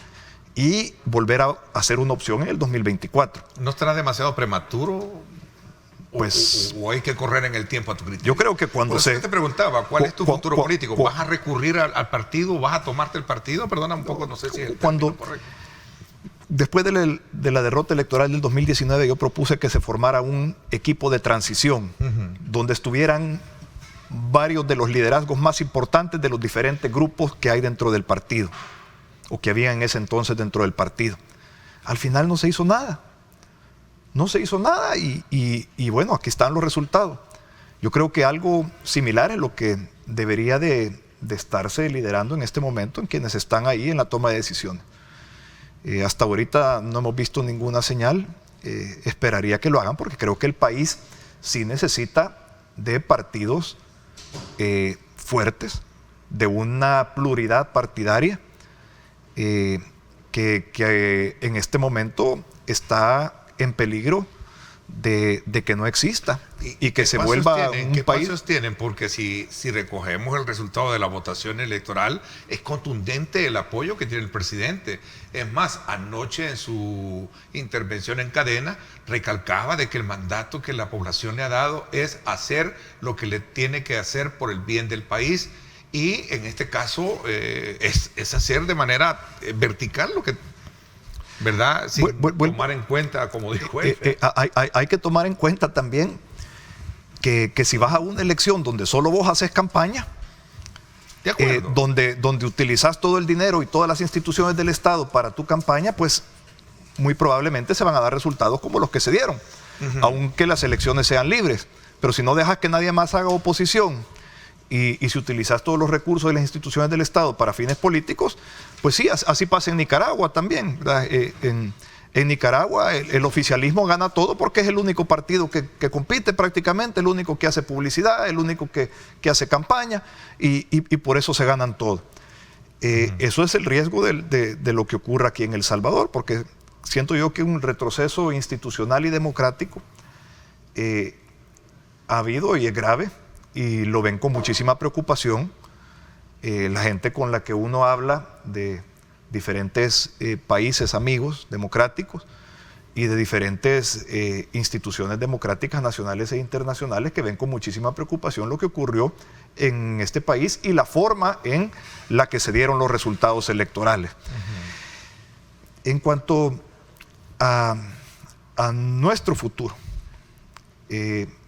y volver a hacer una opción en el 2024. ¿No estará demasiado prematuro? Pues, o hay que correr en el tiempo a tu criterio? Yo creo que cuando Por eso te preguntaba, ¿cuál es tu futuro político? ¿Vas a recurrir al partido? ¿Vas a tomarte el partido? Perdona un poco, no sé si es el término correcto. Después de la derrota electoral del 2019, yo propuse que se formara un equipo de transición, donde estuvieran varios de los liderazgos más importantes de los diferentes grupos que hay dentro del partido, o que había en ese entonces dentro del partido. Al final no se hizo nada. No se hizo nada y bueno, aquí están los resultados. Yo creo que algo similar es lo que debería de estarse liderando en este momento en quienes están ahí en la toma de decisiones. Hasta ahorita no hemos visto ninguna señal. Esperaría que lo hagan porque creo que el país sí necesita de partidos fuertes, de una pluralidad partidaria que en este momento está en peligro de que no exista y que se vuelva un país. ¿Qué pasos tienen? Porque si recogemos el resultado de la votación electoral, es contundente el apoyo que tiene el presidente. Es más, anoche en su intervención en cadena recalcaba de que el mandato que la población le ha dado es hacer lo que le tiene que hacer por el bien del país, y en este caso es hacer de manera vertical lo que... ¿Verdad? Sin tomar en cuenta, como dijo él. Hay que tomar en cuenta también que si vas a una elección donde solo vos haces campaña, de acuerdo, donde utilizas todo el dinero y todas las instituciones del Estado para tu campaña, pues muy probablemente se van a dar resultados como los que se dieron, aunque las elecciones sean libres. Pero si no dejas que nadie más haga oposición y si utilizas todos los recursos de las instituciones del Estado para fines políticos, pues sí, así pasa en Nicaragua también. En Nicaragua el oficialismo gana todo porque es el único partido que compite prácticamente, el único que hace publicidad, el único que hace campaña, y por eso se ganan todo. Eso es el riesgo de lo que ocurre aquí en El Salvador, porque siento yo que un retroceso institucional y democrático ha habido y es grave, y lo ven con muchísima preocupación. La gente con la que uno habla de diferentes países amigos democráticos y de diferentes instituciones democráticas nacionales e internacionales, que ven con muchísima preocupación lo que ocurrió en este país y la forma en la que se dieron los resultados electorales. En cuanto a nuestro futuro,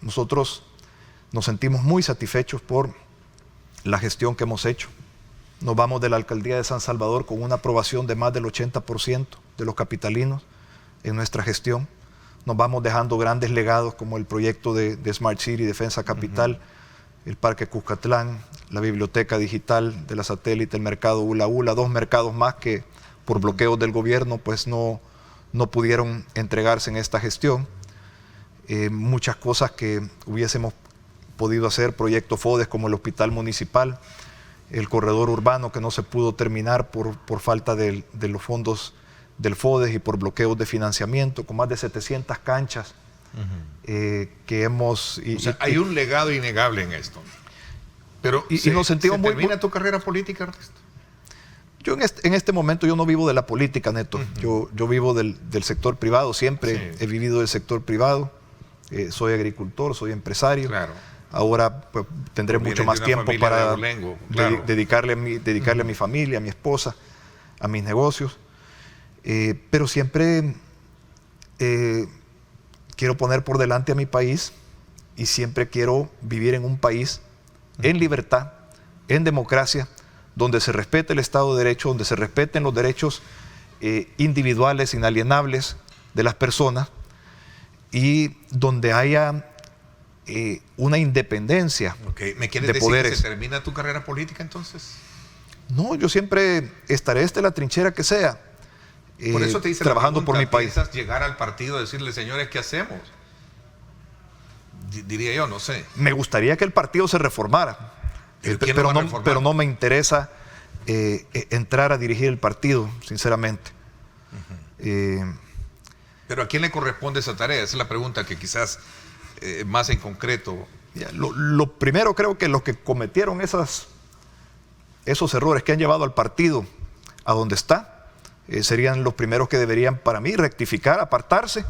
nosotros nos sentimos muy satisfechos por la gestión que hemos hecho. Nos vamos de la alcaldía de San Salvador con una aprobación de más del 80% de los capitalinos en nuestra gestión. Nos vamos dejando grandes legados como el proyecto de Smart City, Defensa Capital, el Parque Cuscatlán, la biblioteca digital de la satélite, el mercado Ula Ula, 2 mercados más que por bloqueos del gobierno pues no pudieron entregarse en esta gestión. Muchas cosas que hubiésemos podido hacer, proyectos FODES como el hospital municipal, el corredor urbano que no se pudo terminar por falta de los fondos del FODES y por bloqueos de financiamiento, con más de 700 canchas que hemos... O sea, hay un legado innegable en esto. Pero nos sentimos muy... ¿termina tu carrera política, Ernesto? Yo en este momento yo no vivo de la política, Neto. Yo vivo del sector privado, siempre he vivido del sector privado. Soy agricultor, soy empresario. Claro. Ahora pues, tendré mucho más tiempo para dedicarle a mi familia, a mi esposa, a mis negocios. Pero siempre quiero poner por delante a mi país y siempre quiero vivir en un país en libertad, en democracia, donde se respete el Estado de Derecho, donde se respeten los derechos individuales, inalienables de las personas y donde haya una independencia ¿Me quieres de decir poderes. que se termina tu carrera política entonces? No, yo siempre estaré desde la trinchera que sea, Por eso te hice trabajando la por mi país. ¿Piensas llegar al partido y decirle, señores, ¿qué hacemos? Diría yo, no sé. Me gustaría que el partido se reformara, ¿Quién lo va a reformar? pero no me interesa entrar a dirigir el partido, sinceramente. Pero ¿a quién le corresponde esa tarea? Esa es la pregunta que quizás más en concreto. Lo primero, creo que los que cometieron esos errores que han llevado al partido a donde está, serían los primeros que deberían, para mí, rectificar, apartarse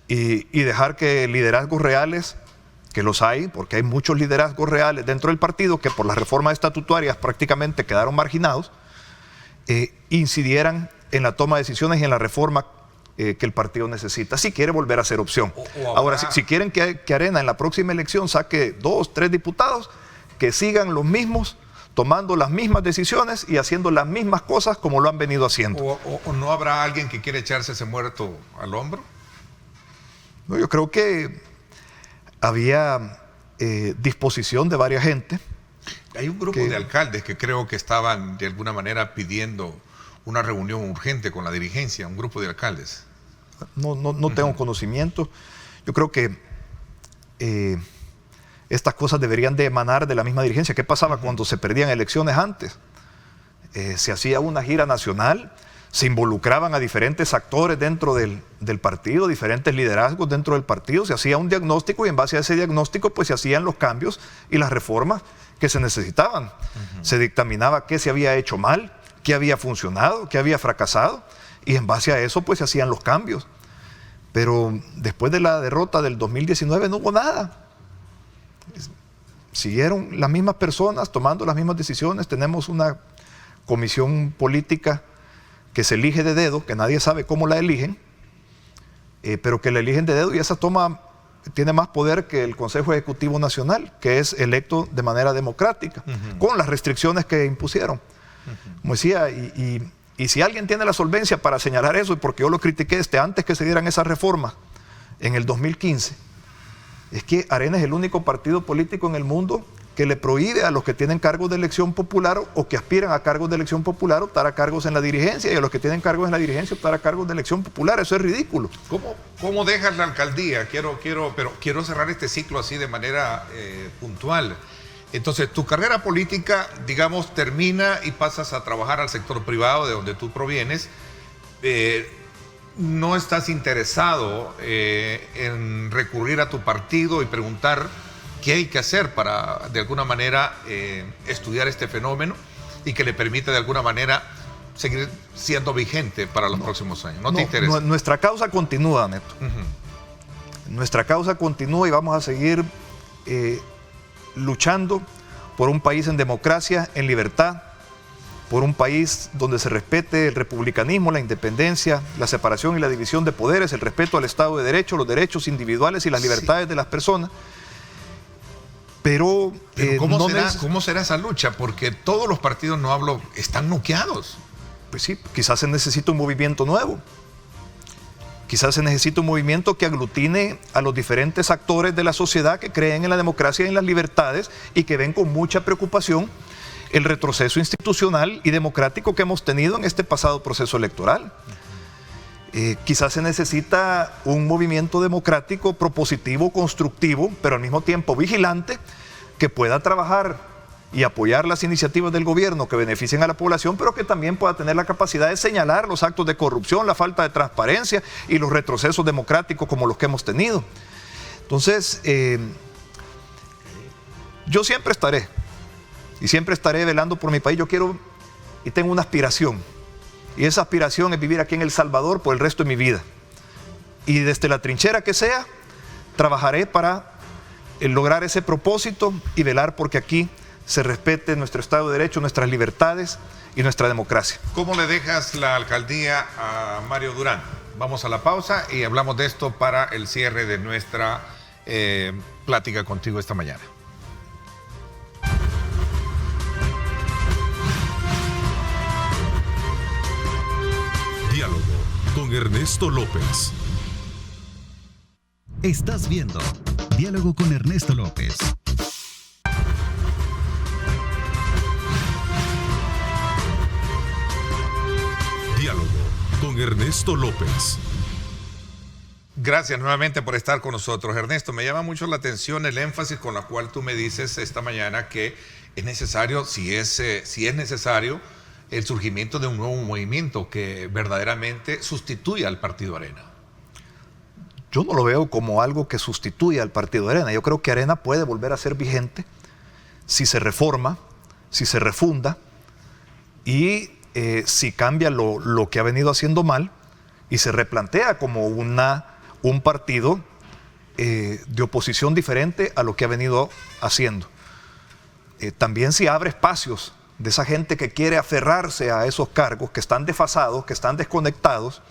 y dejar que liderazgos reales, que los hay, porque hay muchos liderazgos reales dentro del partido que por las reformas estatutarias prácticamente quedaron marginados, incidieran en la toma de decisiones y en la reforma que el partido necesita, si quiere volver a ser opción. Ahora, si quieren que Arena en la próxima elección saque 2, 3 diputados, que sigan los mismos, tomando las mismas decisiones y haciendo las mismas cosas como lo han venido haciendo. ¿O no habrá alguien que quiere echarse ese muerto al hombro? No, yo creo que había disposición de varias gente. Hay un grupo de alcaldes que creo que estaban de alguna manera pidiendo una reunión urgente con la dirigencia, un grupo de alcaldes. No tengo conocimiento. Yo creo que estas cosas deberían de emanar de la misma dirigencia. ¿Qué pasaba cuando se perdían elecciones antes? Se hacía una gira nacional, se involucraban a diferentes actores dentro del partido, diferentes liderazgos dentro del partido, se hacía un diagnóstico y en base a ese diagnóstico pues se hacían los cambios y las reformas que se necesitaban. Se dictaminaba qué se había hecho mal, qué había funcionado, qué había fracasado y en base a eso pues se hacían los cambios. Pero después de la derrota del 2019 no hubo nada. Siguieron las mismas personas tomando las mismas decisiones. Tenemos una comisión política que se elige de dedo, que nadie sabe cómo la eligen, pero que la eligen de dedo y esa toma tiene más poder que el Consejo Ejecutivo Nacional, que es electo de manera democrática, con las restricciones que impusieron. Como decía, y si alguien tiene la solvencia para señalar eso, y porque yo lo critiqué antes que se dieran esas reformas en el 2015, es que Arena es el único partido político en el mundo que le prohíbe a los que tienen cargos de elección popular o que aspiran a cargos de elección popular optar a cargos en la dirigencia y a los que tienen cargos en la dirigencia optar a cargos de elección popular. Eso es ridículo. ¿Cómo dejas la alcaldía? Pero quiero cerrar este ciclo así de manera puntual. Entonces, tu carrera política, digamos, termina y pasas a trabajar al sector privado de donde tú provienes. No estás interesado en recurrir a tu partido y preguntar qué hay que hacer para, de alguna manera, estudiar este fenómeno y que le permita, de alguna manera, seguir siendo vigente para los próximos años. ¿No te interesa? Nuestra causa continúa, Neto. Nuestra causa continúa y vamos a seguir luchando por un país en democracia, en libertad, por un país donde se respete el republicanismo, la independencia, la separación y la división de poderes, el respeto al Estado de Derecho, los derechos individuales y las libertades de las personas. Pero ¿cómo será esa lucha? Porque todos los partidos, están noqueados. Pues sí, quizás se necesita un movimiento nuevo. Quizás se necesita un movimiento que aglutine a los diferentes actores de la sociedad que creen en la democracia y en las libertades y que ven con mucha preocupación el retroceso institucional y democrático que hemos tenido en este pasado proceso electoral. Quizás se necesita un movimiento democrático propositivo, constructivo, pero al mismo tiempo vigilante, que pueda trabajar y apoyar las iniciativas del gobierno que beneficien a la población, pero que también pueda tener la capacidad de señalar los actos de corrupción, la falta de transparencia y los retrocesos democráticos como los que hemos tenido. Entonces, yo siempre estaré velando por mi país. Yo quiero y tengo una aspiración, y esa aspiración es vivir aquí en El Salvador por el resto de mi vida. Y desde la trinchera que sea, trabajaré para lograr ese propósito y velar porque aquí se respete nuestro Estado de Derecho, nuestras libertades y nuestra democracia. ¿Cómo le dejas la alcaldía a Mario Durán? Vamos a la pausa y hablamos de esto para el cierre de nuestra plática contigo esta mañana. Diálogo con Ernesto López. Estás viendo Diálogo con Ernesto López. Diálogo con Ernesto López. Gracias nuevamente por estar con nosotros, Ernesto. Me llama mucho la atención el énfasis con la cual tú me dices esta mañana que es necesario, si es necesario, el surgimiento de un nuevo movimiento que verdaderamente sustituya al Partido Arena. Yo no lo veo como algo que sustituya al Partido Arena. Yo creo que Arena puede volver a ser vigente si se reforma, si se refunda y si cambia lo que ha venido haciendo mal y se replantea como un partido de oposición diferente a lo que ha venido haciendo. También si abre espacios de esa gente que quiere aferrarse a esos cargos, que están desfasados, que están desconectados,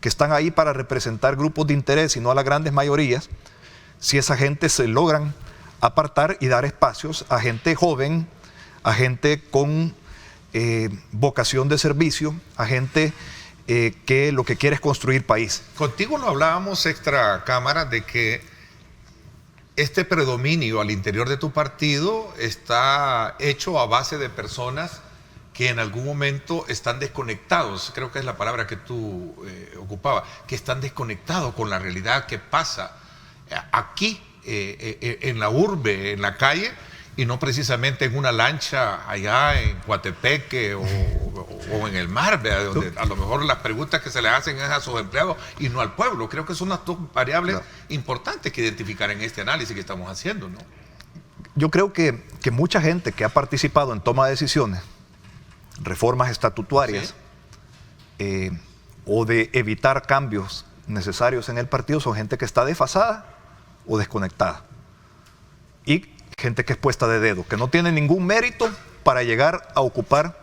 que están ahí para representar grupos de interés y no a las grandes mayorías, si esa gente se logran apartar y dar espacios a gente joven, a gente con vocación de servicio, a gente que lo que quiere es construir país. Contigo lo hablábamos extra cámara de que este predominio al interior de tu partido está hecho a base de personas que en algún momento están desconectados, creo que es la palabra que tú ocupabas, que están desconectados con la realidad que pasa aquí, en la urbe, en la calle, y no precisamente en una lancha allá en Coatepeque o en el mar, donde a lo mejor las preguntas que se le hacen es a sus empleados y no al pueblo. Creo que son unas dos variables importantes que identificar en este análisis que estamos haciendo, ¿no? Yo creo que mucha gente que ha participado en toma de decisiones, reformas estatutarias, ¿sí? O de evitar cambios necesarios en el partido, son gente que está desfasada o desconectada. Y gente que es puesta de dedo, que no tiene ningún mérito para llegar a ocupar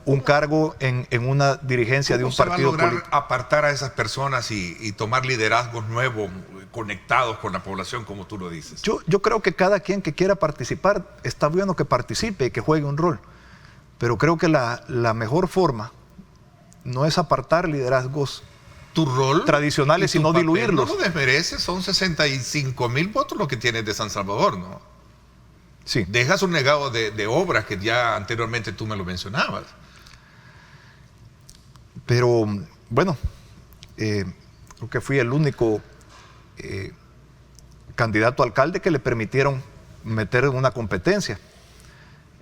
un cargo en una dirigencia de un partido político. ¿Cómo se va a lograr apartar a esas personas y tomar liderazgos nuevos, conectados con la población, como tú lo dices? Yo creo que cada quien que quiera participar, está bueno que participe y que juegue un rol. Pero creo que la mejor forma no es apartar liderazgos tu rol tradicionales, sino diluirlos. No lo desmereces, son 65,000 votos lo que tienes de San Salvador, ¿no? Sí. Dejas un legado de obras que ya anteriormente tú me lo mencionabas. Pero, bueno, creo que fui el único candidato a alcalde que le permitieron meter una competencia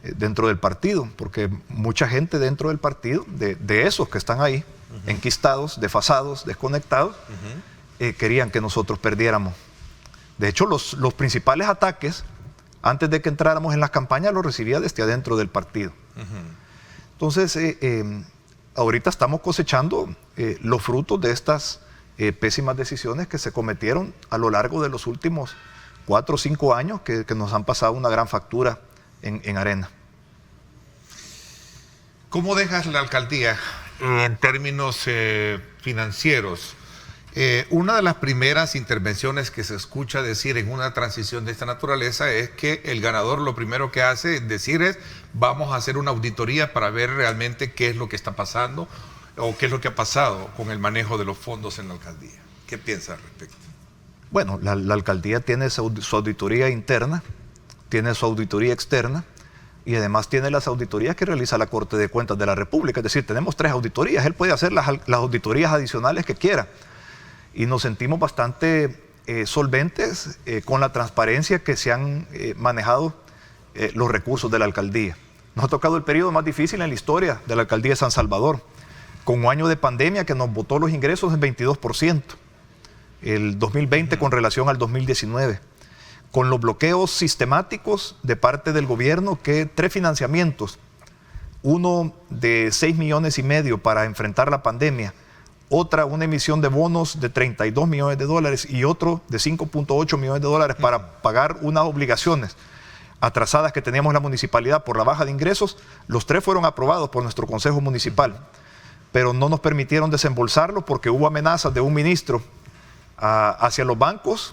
dentro del partido, porque mucha gente dentro del partido, de esos que están ahí, enquistados, desfasados, desconectados, querían que nosotros perdiéramos. De hecho, los principales ataques, antes de que entráramos en las campañas, los recibía desde adentro del partido. Entonces, ahorita estamos cosechando los frutos de estas pésimas decisiones que se cometieron a lo largo de los últimos 4 o 5 años, que nos han pasado una gran factura en Arena. ¿Cómo dejas la alcaldía en términos financieros? Una de las primeras intervenciones que se escucha decir en una transición de esta naturaleza es que el ganador lo primero que hace es decir vamos a hacer una auditoría para ver realmente qué es lo que está pasando o qué es lo que ha pasado con el manejo de los fondos en la alcaldía. ¿Qué piensas al respecto? Bueno, la alcaldía tiene su auditoría interna, tiene su auditoría externa y además tiene las auditorías que realiza la Corte de Cuentas de la República. Es decir, tenemos 3 auditorías, él puede hacer las auditorías adicionales que quiera. Y nos sentimos bastante solventes con la transparencia que se han manejado los recursos de la alcaldía. Nos ha tocado el periodo más difícil en la historia de la alcaldía de San Salvador, con un año de pandemia que nos botó los ingresos en 22%, el 2020 con relación al 2019, con los bloqueos sistemáticos de parte del gobierno, que 3 financiamientos, uno de 6,5 millones para enfrentar la pandemia, una emisión de bonos de $32 millones y otro de $5.8 millones para pagar unas obligaciones atrasadas que teníamos en la municipalidad por la baja de ingresos. Los 3 fueron aprobados por nuestro Consejo Municipal, pero no nos permitieron desembolsarlos porque hubo amenazas de un ministro hacia los bancos,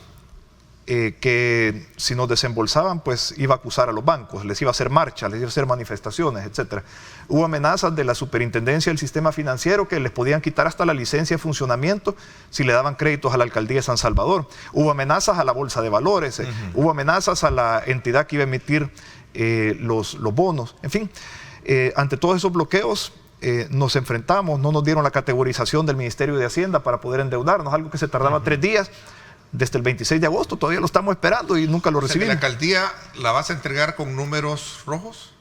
que si nos desembolsaban, pues iba a acusar a los bancos, les iba a hacer marchas, les iba a hacer manifestaciones, etc. Hubo amenazas de la Superintendencia del Sistema Financiero que les podían quitar hasta la licencia de funcionamiento si le daban créditos a la Alcaldía de San Salvador. Hubo amenazas a la Bolsa de Valores, hubo amenazas a la entidad que iba a emitir los bonos. En fin, ante todos esos bloqueos nos enfrentamos, no nos dieron la categorización del Ministerio de Hacienda para poder endeudarnos, algo que se tardaba 3 días. Desde el 26 de agosto todavía lo estamos esperando y nunca lo recibimos. ¿La alcaldía la vas a entregar con números rojos?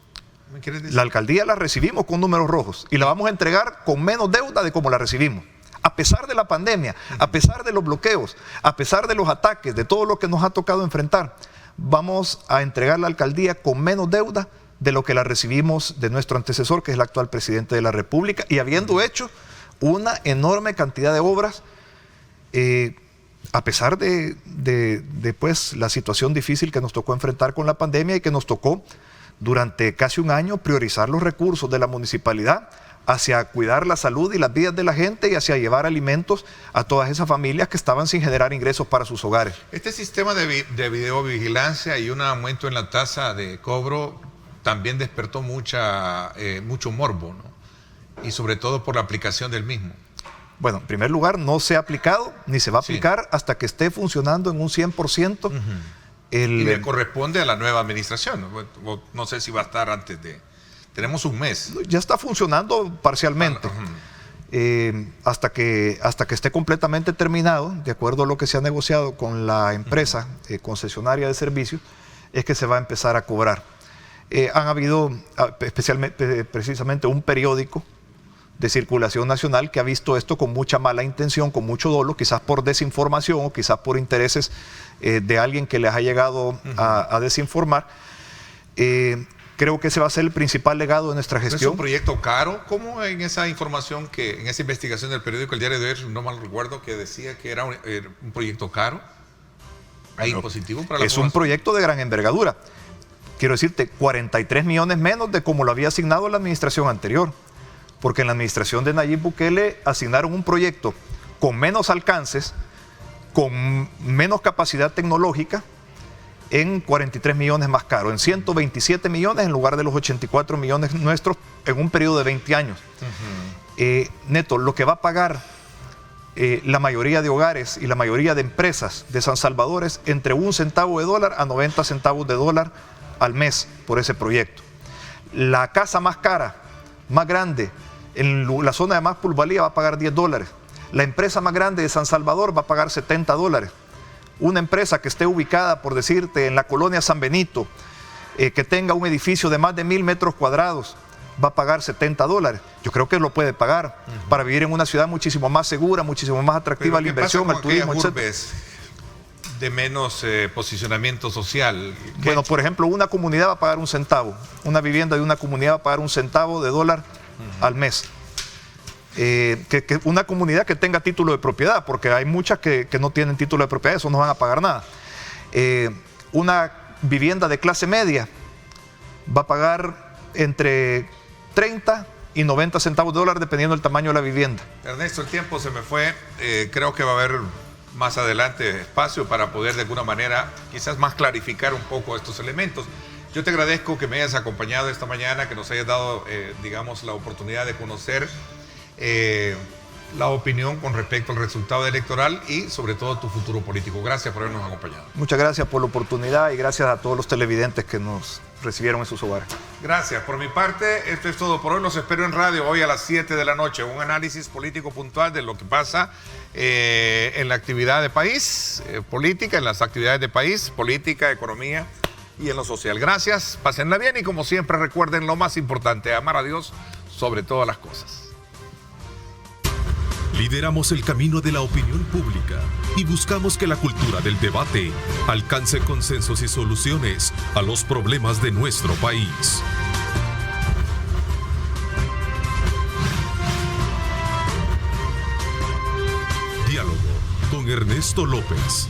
¿Me quieres decir? La alcaldía la recibimos con números rojos y la vamos a entregar con menos deuda de como la recibimos. A pesar de la pandemia, a pesar de los bloqueos, a pesar de los ataques, de todo lo que nos ha tocado enfrentar, vamos a entregar la alcaldía con menos deuda de lo que la recibimos de nuestro antecesor, que es el actual presidente de la República, y habiendo hecho una enorme cantidad de obras, a pesar de pues, la situación difícil que nos tocó enfrentar con la pandemia y que nos tocó durante casi un año priorizar los recursos de la municipalidad hacia cuidar la salud y las vidas de la gente y hacia llevar alimentos a todas esas familias que estaban sin generar ingresos para sus hogares. Este sistema de videovigilancia y un aumento en la tasa de cobro también despertó mucho morbo, ¿no? Y sobre todo por la aplicación del mismo. Bueno, en primer lugar, no se ha aplicado ni se va a aplicar hasta que esté funcionando en un 100%. Y le corresponde a la nueva administración. No sé si va a estar antes de... Tenemos un mes. Ya está funcionando parcialmente. Hasta que esté completamente terminado, de acuerdo a lo que se ha negociado con la empresa concesionaria de servicios, es que se va a empezar a cobrar. Han habido precisamente un periódico de circulación nacional que ha visto esto con mucha mala intención, con mucho dolo, quizás por desinformación o quizás por intereses de alguien que les ha llegado a desinformar. Creo que ese va a ser el principal legado de nuestra gestión. ¿Es un proyecto caro? ¿Cómo en esa información, en esa investigación del periódico El Diario de hoy, no mal recuerdo, que decía que era un proyecto caro? ¿Hay impositivo para la población? Un proyecto de gran envergadura. Quiero decirte, 43 millones menos de como lo había asignado la administración anterior. Porque en la administración de Nayib Bukele asignaron un proyecto con menos alcances, con menos capacidad tecnológica, en 43 millones más caro, en 127 millones en lugar de los 84 millones nuestros en un periodo de 20 años. Neto, lo que va a pagar la mayoría de hogares y la mayoría de empresas de San Salvador es entre $1 a 90 centavos de dólar al mes por ese proyecto. La casa más cara, más grande, en la zona de más plusvalía va a pagar $10. La empresa más grande de San Salvador va a pagar $70. Una empresa que esté ubicada, por decirte, en la colonia San Benito, que tenga un edificio de más de 1,000 metros cuadrados, va a pagar $70. Yo creo que lo puede pagar para vivir en una ciudad muchísimo más segura, muchísimo más atractiva a la inversión, al turismo, etc. De menos posicionamiento social. Bueno, por ejemplo, una comunidad va a pagar $1. Una vivienda de una comunidad va a pagar $1 al mes. Que una comunidad que tenga título de propiedad, porque hay muchas que no tienen título de propiedad, eso no van a pagar nada. Una vivienda de clase media va a pagar entre 30 y 90 centavos de dólar dependiendo del tamaño de la vivienda. Ernesto, el tiempo se me fue. Creo que va a haber más adelante espacio para poder de alguna manera quizás más clarificar un poco estos elementos. Yo te agradezco que me hayas acompañado esta mañana, que nos hayas dado, digamos, la oportunidad de conocer la opinión con respecto al resultado electoral y sobre todo tu futuro político. Gracias por habernos acompañado. Muchas gracias por la oportunidad y gracias a todos los televidentes que nos recibieron en sus hogares. Gracias. Por mi parte, esto es todo por hoy. Los espero en radio hoy a las 7 de la noche. Un análisis político puntual de lo que pasa en la actividad de país, política, en las actividades de país, política, economía y en lo social. Gracias, pásenla bien y como siempre recuerden lo más importante, amar a Dios sobre todas las cosas. Lideramos el camino de la opinión pública y buscamos que la cultura del debate alcance consensos y soluciones a los problemas de nuestro país. Diálogo con Ernesto López.